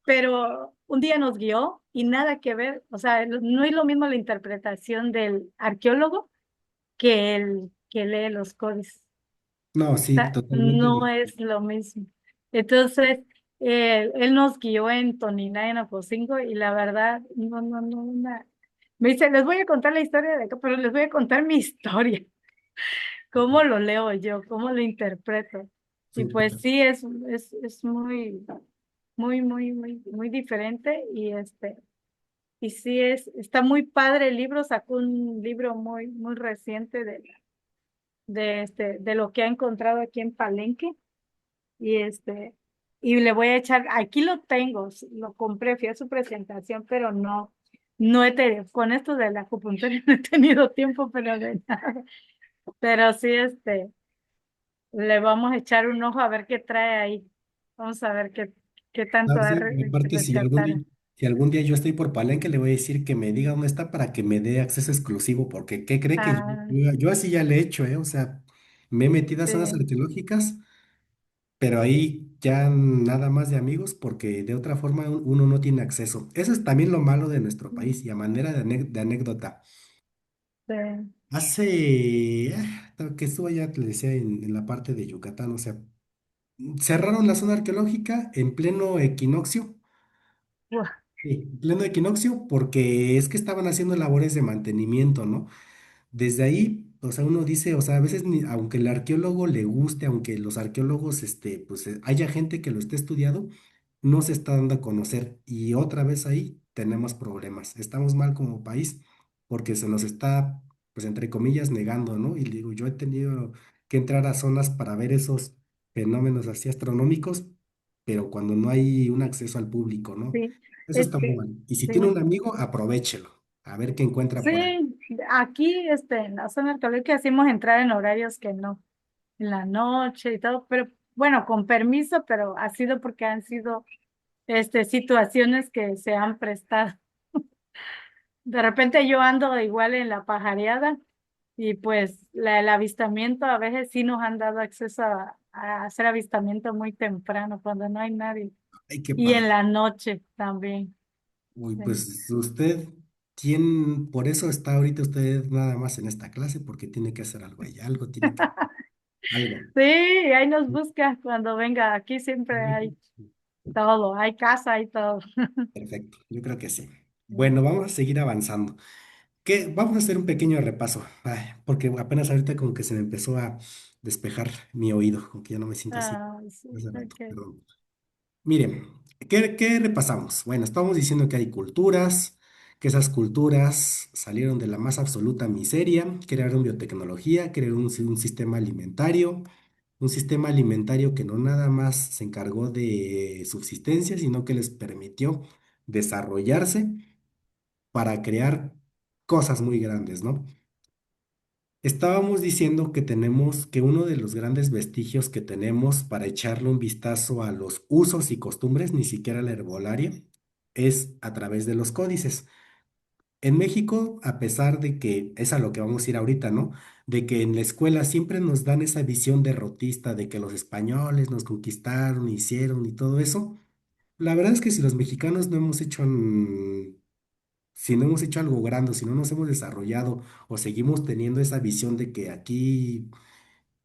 pero un día nos guió y nada que ver, o sea, no es lo mismo la interpretación del arqueólogo que el que lee los códices. No, O sí, sea, totalmente. no es lo mismo. Entonces, él nos guió en Tonina, en Apocingo, y la verdad, me dice, les voy a contar la historia de acá, pero les voy a contar mi historia, cómo lo leo yo, cómo lo interpreto. Y pues Súper. sí, es muy diferente y sí está muy padre el libro, sacó un libro muy reciente de lo que ha encontrado aquí en Palenque y y le voy a echar, aquí lo tengo, lo compré, fui a su presentación, pero no he tenido, con esto de la acupuntura no he tenido tiempo, pero de nada, pero sí, le vamos a echar un ojo a ver qué trae ahí, vamos a ver qué tanto Ah, ha sí, aparte, rescatado. si algún día yo estoy por Palenque, le voy a decir que me diga dónde está para que me dé acceso exclusivo, porque ¿qué cree que Ah, yo así ya le he hecho, ¿eh? O sea, me he metido a zonas sí. arqueológicas, pero ahí ya nada más de amigos, porque de otra forma uno no tiene acceso. Eso es también lo malo de nuestro país y a manera de anécdota. Sí. Hace que estuve allá, le decía, en la parte de Yucatán, o sea, cerraron la zona arqueológica en pleno equinoccio. Buah, Sí, pleno equinoccio, porque es que estaban haciendo labores de mantenimiento, ¿no? Desde ahí, o sea, uno dice, o sea, a veces aunque el arqueólogo le guste, aunque los arqueólogos, pues haya gente que lo esté estudiado, no se está dando a conocer. Y otra vez ahí tenemos problemas. Estamos mal como país porque se nos está, pues entre comillas, negando, ¿no? Y digo, yo he tenido que entrar a zonas para ver esos fenómenos así astronómicos, pero cuando no hay un acceso al público, ¿no? sí, Eso es está muy que, mal. Y si sí, tiene un amigo, aprovéchelo, a ver qué encuentra sí, por ahí. aquí, en la zona arqueológica hacemos entrar en horarios que no, en la noche y todo, pero bueno, con permiso, pero ha sido porque han sido, situaciones que se han prestado. De repente yo ando igual en la pajareada y pues el avistamiento a veces sí nos han dado acceso a hacer avistamiento muy temprano cuando no hay nadie. Ay, qué Y en padre. la noche también. Uy, Sí, pues usted tiene, por eso está ahorita usted nada más en esta clase, porque tiene que hacer algo ahí, algo tiene que, algo. sí, ahí nos busca cuando venga. Aquí siempre hay todo, hay casa, hay todo. Perfecto, yo creo que sí. Bueno, vamos a seguir avanzando. Vamos a hacer un pequeño repaso, ay, porque apenas ahorita como que se me empezó a despejar mi oído, como que ya no me siento así Ah, sí, hace rato, ok. perdón. Miren, ¿qué repasamos? Bueno, estamos diciendo que hay culturas, que esas culturas salieron de la más absoluta miseria, crearon biotecnología, crearon un un sistema alimentario que no nada más se encargó de subsistencia, sino que les permitió desarrollarse para crear cosas muy grandes, ¿no? Estábamos diciendo que tenemos que uno de los grandes vestigios que tenemos para echarle un vistazo a los usos y costumbres, ni siquiera la herbolaria, es a través de los códices. En México, a pesar de que es a lo que vamos a ir ahorita, ¿no? De que en la escuela siempre nos dan esa visión derrotista de que los españoles nos conquistaron, hicieron y todo eso. La verdad es que si los mexicanos no hemos hecho si no hemos hecho algo grande, si no nos hemos desarrollado o seguimos teniendo esa visión de que aquí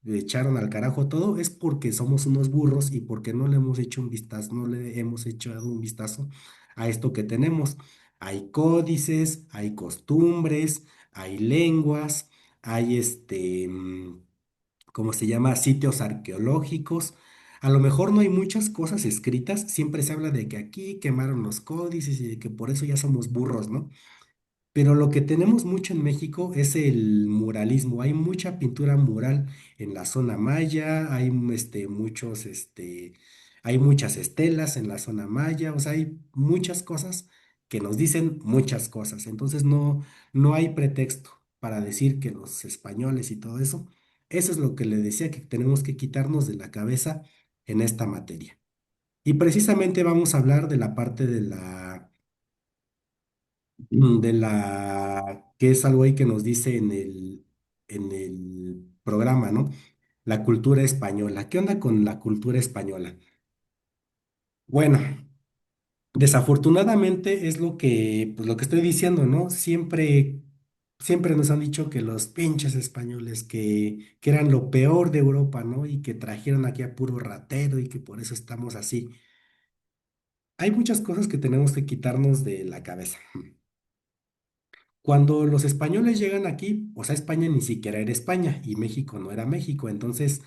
le echaron al carajo todo, es porque somos unos burros y porque no le hemos hecho un vistazo, no le hemos echado un vistazo a esto que tenemos. Hay códices, hay costumbres, hay lenguas, hay ¿cómo se llama? Sitios arqueológicos. A lo mejor no hay muchas cosas escritas, siempre se habla de que aquí quemaron los códices y de que por eso ya somos burros, ¿no? Pero lo que tenemos mucho en México es el muralismo. Hay mucha pintura mural en la zona maya, hay hay muchas estelas en la zona maya, o sea, hay muchas cosas que nos dicen muchas cosas. Entonces no hay pretexto para decir que los españoles y todo eso. Eso es lo que le decía que tenemos que quitarnos de la cabeza en esta materia. Y precisamente vamos a hablar de la parte que es algo ahí que nos dice en el programa, ¿no? La cultura española. ¿Qué onda con la cultura española? Bueno, desafortunadamente es pues lo que estoy diciendo, ¿no? Siempre nos han dicho que los pinches españoles, que eran lo peor de Europa, ¿no? Y que trajeron aquí a puro ratero y que por eso estamos así. Hay muchas cosas que tenemos que quitarnos de la cabeza. Cuando los españoles llegan aquí, o sea, España ni siquiera era España y México no era México. Entonces,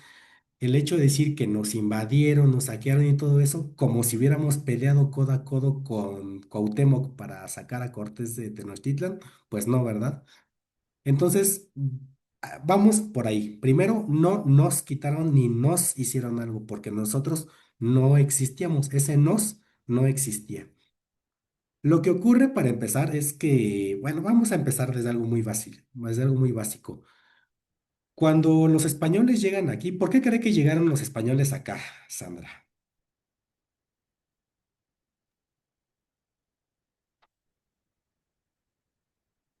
el hecho de decir que nos invadieron, nos saquearon y todo eso, como si hubiéramos peleado codo a codo con Cuauhtémoc para sacar a Cortés de Tenochtitlan, pues no, ¿verdad? Entonces, vamos por ahí. Primero, no nos quitaron ni nos hicieron algo, porque nosotros no existíamos. Ese nos no existía. Lo que ocurre para empezar es que, bueno, vamos a empezar desde algo muy básico, desde algo muy básico. Cuando los españoles llegan aquí, ¿por qué cree que llegaron los españoles acá, Sandra?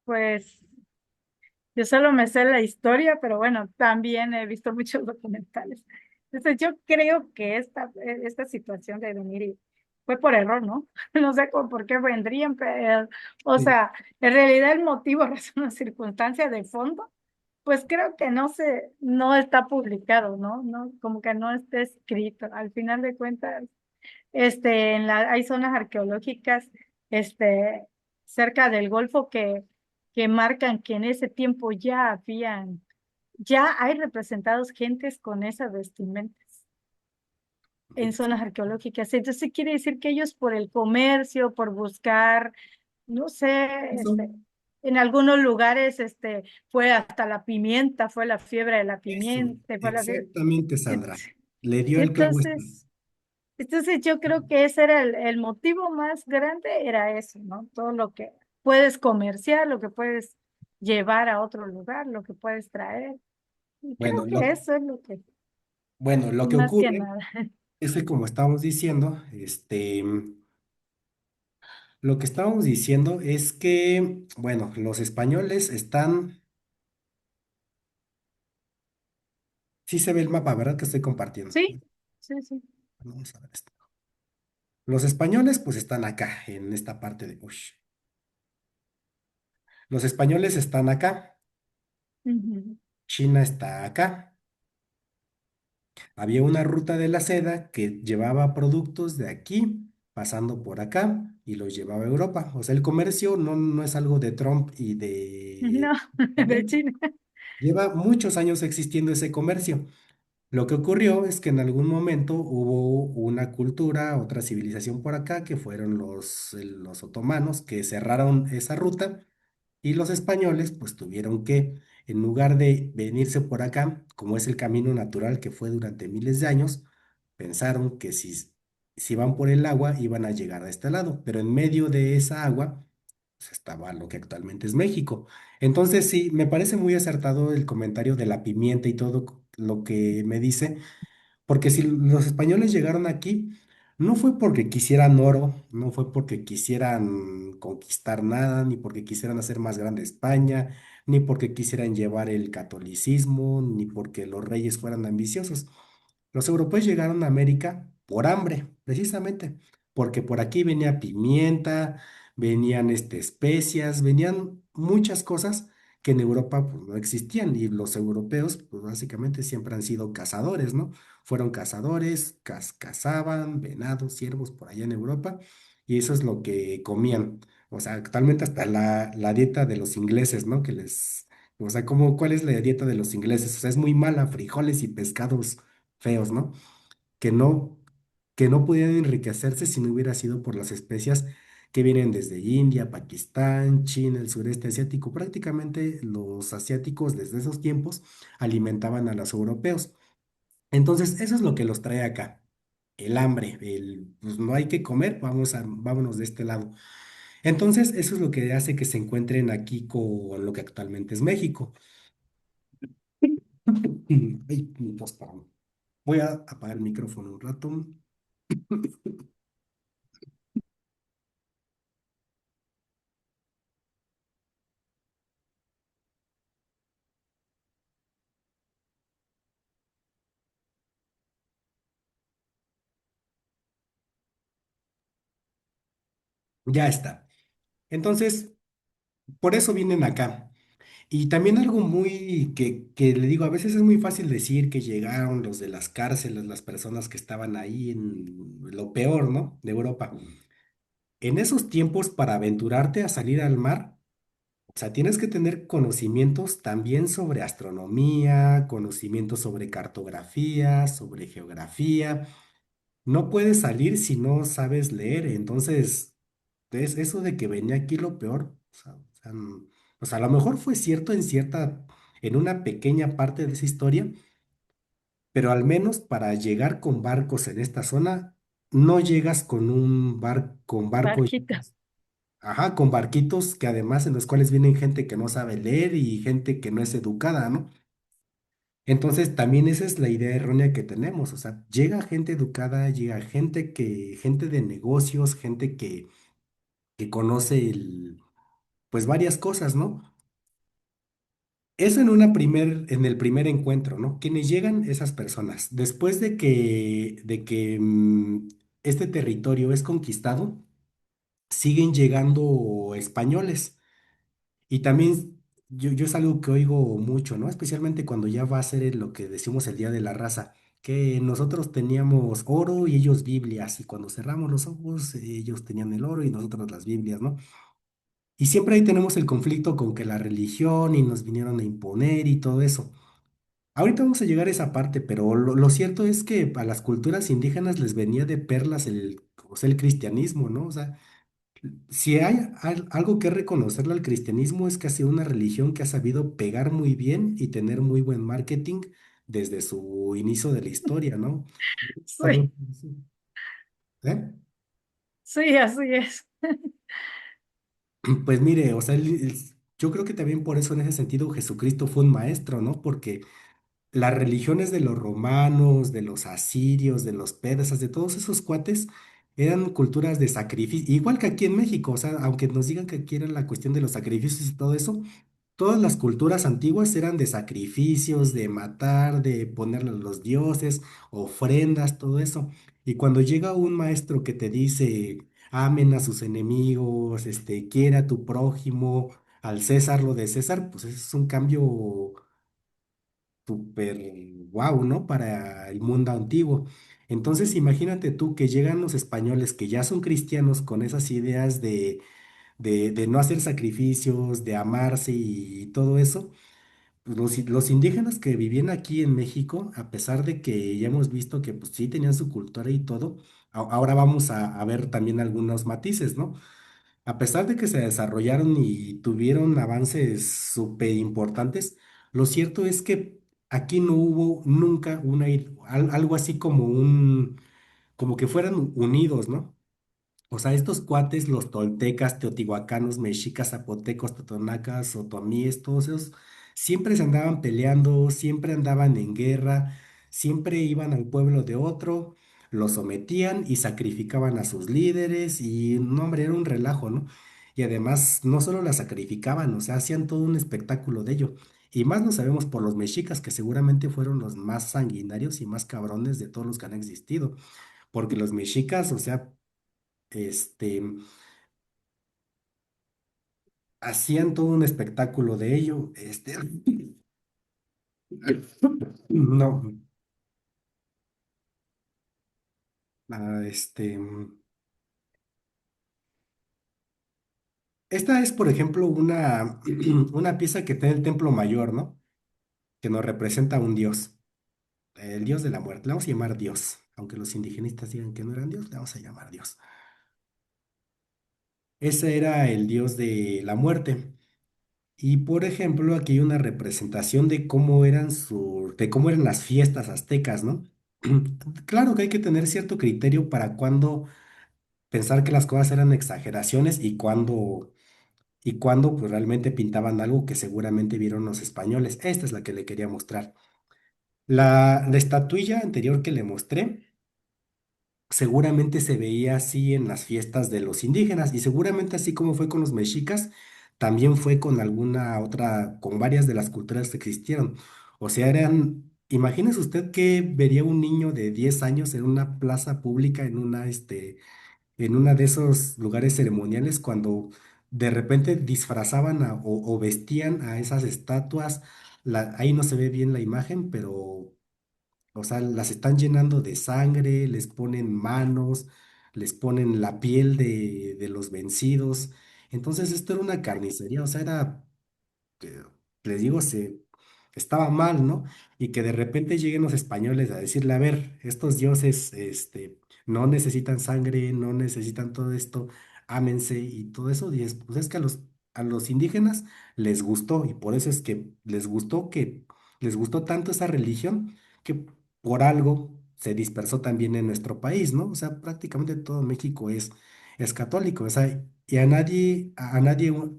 Pues yo solo me sé la historia, pero bueno, también he visto muchos documentales. Entonces yo creo que esta situación de venir fue por error, ¿no? No sé por qué vendrían, pero, o Sí. sea, en realidad el motivo, razón o circunstancia de fondo, pues creo que no está publicado, ¿no? No, como que no está escrito. Al final de cuentas, hay zonas arqueológicas, este, cerca del Golfo que marcan que en ese tiempo ya hay representados gentes con esas vestimentas en zonas arqueológicas. Entonces quiere decir que ellos por el comercio, por buscar, no sé, Eso, en algunos lugares, fue hasta la pimienta, fue la fiebre de la eso, pimienta, fue la fiebre. exactamente, Sandra. Le dio el clavo. Entonces, entonces yo creo que ese era el motivo más grande, era eso, ¿no? Todo lo que puedes comerciar, lo que puedes llevar a otro lugar, lo que puedes traer. Y Bueno, creo que eso es lo que, lo que más que ocurre nada. es que como estábamos diciendo, lo que estábamos diciendo es que, bueno, los españoles sí se ve el mapa, ¿verdad? Que estoy compartiendo. Sí, sí, sí. Vamos a ver esto. Los españoles, pues están acá, en esta parte de. Uy. Los españoles están acá, Ujú. China está acá. Había una ruta de la seda que llevaba productos de aquí, pasando por acá. y los llevaba a Europa. O sea, el comercio no es algo de Trump y No, de... de China. Lleva muchos años existiendo ese comercio. Lo que ocurrió es que en algún momento hubo una cultura, otra civilización por acá, que fueron los otomanos, que cerraron esa ruta y los españoles pues tuvieron que, en lugar de venirse por acá, como es el camino natural que fue durante miles de años, pensaron que si van por el agua iban a llegar a este lado, pero en medio de esa agua pues, estaba lo que actualmente es México. Entonces sí, me parece muy acertado el comentario de la pimienta y todo lo que me dice porque si los españoles llegaron aquí, no fue porque quisieran oro, no fue porque quisieran conquistar nada, ni porque quisieran hacer más grande España, ni porque quisieran llevar el catolicismo, ni porque los reyes fueran ambiciosos. Los europeos llegaron a América por hambre, precisamente, porque por aquí venía pimienta, venían especias, venían muchas cosas que en Europa pues, no existían y los europeos pues básicamente siempre han sido cazadores, ¿no? Fueron cazadores, cazaban venados, ciervos por allá en Europa y eso es lo que comían. O sea, actualmente hasta la dieta de los ingleses, ¿no? O sea, ¿cuál es la dieta de los ingleses? O sea, es muy mala, frijoles y pescados feos, ¿no? Que no, que no pudieran enriquecerse si no hubiera sido por las especias que vienen desde India, Pakistán, China, el sureste asiático. Prácticamente los asiáticos desde esos tiempos alimentaban a los europeos. Entonces, eso es lo que los trae acá. El hambre, pues no hay que comer, vámonos de este lado. Entonces, eso es lo que hace que se encuentren aquí con lo que actualmente es México. Ay, mi tos, perdón. Voy a apagar el micrófono un rato. Ya está. Entonces, por eso vienen acá. Y también algo muy que le digo, a veces es muy fácil decir que llegaron los de las cárceles, las personas que estaban ahí en lo peor, ¿no? De Europa. En esos tiempos, para aventurarte a salir al mar, o sea, tienes que tener conocimientos también sobre astronomía, conocimientos sobre cartografía, sobre geografía. No puedes salir si no sabes leer. Entonces, es eso de que venía aquí lo peor. O sea, a lo mejor fue cierto en una pequeña parte de esa historia, pero al menos para llegar con barcos en esta zona, no llegas con con barco. Barquita. Ajá, con barquitos que además en los cuales vienen gente que no sabe leer y gente que no es educada, ¿no? Entonces también esa es la idea errónea que tenemos, o sea, llega gente educada, llega gente de negocios, gente que conoce pues varias cosas, ¿no? Eso en el primer encuentro, ¿no? Quienes llegan, esas personas. Después de que este territorio es conquistado, siguen llegando españoles. Y también yo es algo que oigo mucho, ¿no? Especialmente cuando ya va a ser lo que decimos el Día de la Raza, que nosotros teníamos oro y ellos Biblias, y cuando cerramos los ojos, ellos tenían el oro y nosotros las Biblias, ¿no? Y siempre ahí tenemos el conflicto con que la religión y nos vinieron a imponer y todo eso. Ahorita vamos a llegar a esa parte, pero lo cierto es que a las culturas indígenas les venía de perlas o sea, el cristianismo, ¿no? O sea, si hay algo que reconocerle al cristianismo es que ha sido una religión que ha sabido pegar muy bien y tener muy buen marketing desde su inicio de la historia, ¿no? Sí, ¿Eh? sí, así es. Pues mire, o sea, yo creo que también por eso en ese sentido Jesucristo fue un maestro, ¿no? Porque las religiones de los romanos, de los asirios, de los persas, de todos esos cuates, eran culturas de sacrificio, igual que aquí en México, o sea, aunque nos digan que aquí era la cuestión de los sacrificios y todo eso, todas las culturas antiguas eran de sacrificios, de matar, de ponerle a los dioses, ofrendas, todo eso. Y cuando llega un maestro que te dice, amen a sus enemigos, quiera a tu prójimo, al César lo de César, pues eso es un cambio súper guau, ¿no? Para el mundo antiguo. Entonces, imagínate tú que llegan los españoles que ya son cristianos con esas ideas de no hacer sacrificios, de amarse y todo eso. Pues, los indígenas que vivían aquí en México, a pesar de que ya hemos visto que pues sí tenían su cultura y todo, ahora vamos a ver también algunos matices, ¿no? A pesar de que se desarrollaron y tuvieron avances súper importantes, lo cierto es que aquí no hubo nunca algo así como como que fueran unidos, ¿no? O sea, estos cuates, los toltecas, teotihuacanos, mexicas, zapotecos, totonacas, otomíes, todos esos, siempre se andaban peleando, siempre andaban en guerra, siempre iban al pueblo de otro, lo sometían y sacrificaban a sus líderes y, no, hombre, era un relajo, ¿no? Y además, no solo la sacrificaban, o sea, hacían todo un espectáculo de ello. Y más lo sabemos por los mexicas, que seguramente fueron los más sanguinarios y más cabrones de todos los que han existido. Porque los mexicas, o sea, este, hacían todo un espectáculo de ello. No, ah, esta es, por ejemplo, una pieza que está en el Templo Mayor, ¿no? Que nos representa a un dios, el dios de la muerte. Le vamos a llamar Dios, aunque los indigenistas digan que no eran Dios, le vamos a llamar Dios. Ese era el dios de la muerte. Y por ejemplo, aquí hay una representación de de cómo eran las fiestas aztecas, ¿no? Claro que hay que tener cierto criterio para cuando pensar que las cosas eran exageraciones y cuando pues realmente pintaban algo que seguramente vieron los españoles. Esta es la que le quería mostrar. La estatuilla anterior que le mostré seguramente se veía así en las fiestas de los indígenas y seguramente así como fue con los mexicas, también fue con alguna otra, con varias de las culturas que existieron. O sea, imagínese usted que vería un niño de 10 años en una plaza pública, en una de esos lugares ceremoniales cuando de repente disfrazaban o vestían a esas estatuas. Ahí no se ve bien la imagen, pero, o sea, las están llenando de sangre, les ponen manos, les ponen la piel de los vencidos. Entonces, esto era una carnicería, o sea, eh, les digo, estaba mal, ¿no? Y que de repente lleguen los españoles a decirle, a ver, estos dioses, no necesitan sangre, no necesitan todo esto, ámense y todo eso. Y pues es que a los indígenas les gustó y por eso es que les gustó tanto esa religión que por algo se dispersó también en nuestro país, ¿no? O sea, prácticamente todo México es católico, o sea, y a nadie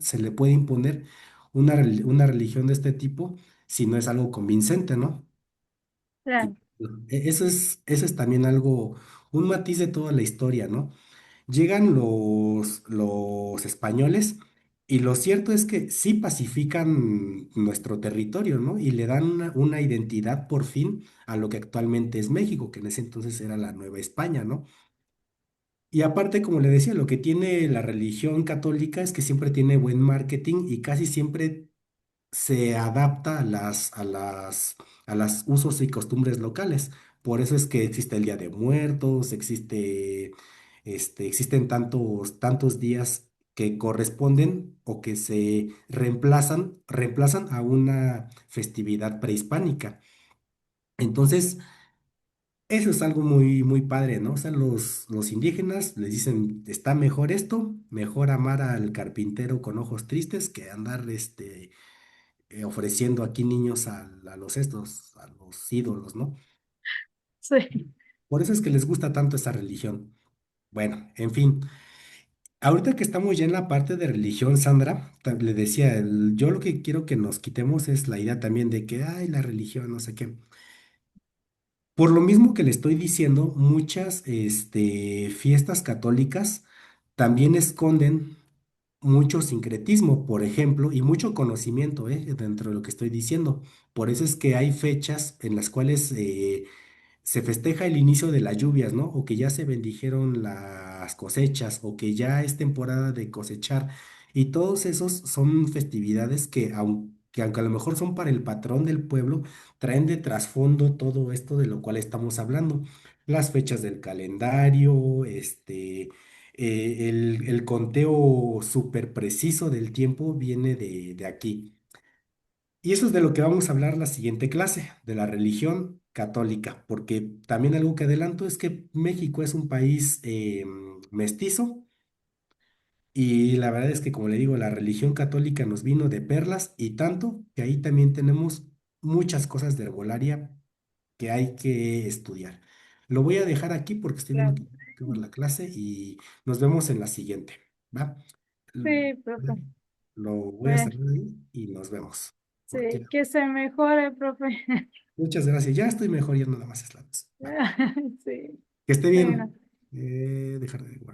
se le puede imponer una religión de este tipo si no es algo convincente, ¿no? Y Claro. eso es también algo, un matiz de toda la historia, ¿no? Llegan los españoles y lo cierto es que sí pacifican nuestro territorio, ¿no? Y le dan una identidad por fin a lo que actualmente es México, que en ese entonces era la Nueva España, ¿no? Y aparte, como le decía, lo que tiene la religión católica es que siempre tiene buen marketing y casi siempre se adapta a las usos y costumbres locales. Por eso es que existe el Día de Muertos, existen tantos días que corresponden o que se reemplazan a una festividad prehispánica. Entonces, eso es algo muy, muy padre, ¿no? O sea, los indígenas les dicen, está mejor esto, mejor amar al carpintero con ojos tristes que andar, ofreciendo aquí niños a los ídolos, ¿no? Sí. Por eso es que les gusta tanto esa religión. Bueno, en fin, ahorita que estamos ya en la parte de religión, Sandra, le decía, yo lo que quiero que nos quitemos es la idea también de que, ay, la religión, no sé qué. Por lo mismo que le estoy diciendo, muchas, fiestas católicas también esconden mucho sincretismo, por ejemplo, y mucho conocimiento, dentro de lo que estoy diciendo. Por eso es que hay fechas en las cuales se festeja el inicio de las lluvias, ¿no? O que ya se bendijeron las cosechas, o que ya es temporada de cosechar. Y todos esos son festividades aunque a lo mejor son para el patrón del pueblo, traen de trasfondo todo esto de lo cual estamos hablando. las fechas del calendario, el conteo súper preciso del tiempo viene de aquí. Y eso es de lo que vamos a hablar la siguiente clase, de la religión católica, porque también algo que adelanto es que México es un país mestizo y la verdad es que, como le digo, la religión católica nos vino de perlas y tanto que ahí también tenemos muchas cosas de herbolaria que hay que estudiar. Lo voy a dejar aquí porque estoy viendo Claro. que va a acabar la clase y nos vemos en la siguiente, ¿va? L- Sí, profe. Lo voy a Bueno, cerrar ahí y nos vemos. Porque sí, que se mejore, profe. muchas gracias. Ya estoy mejor, ya nada más es la tos. Va. Sí, Que esté bueno. bien. Dejar de guardar.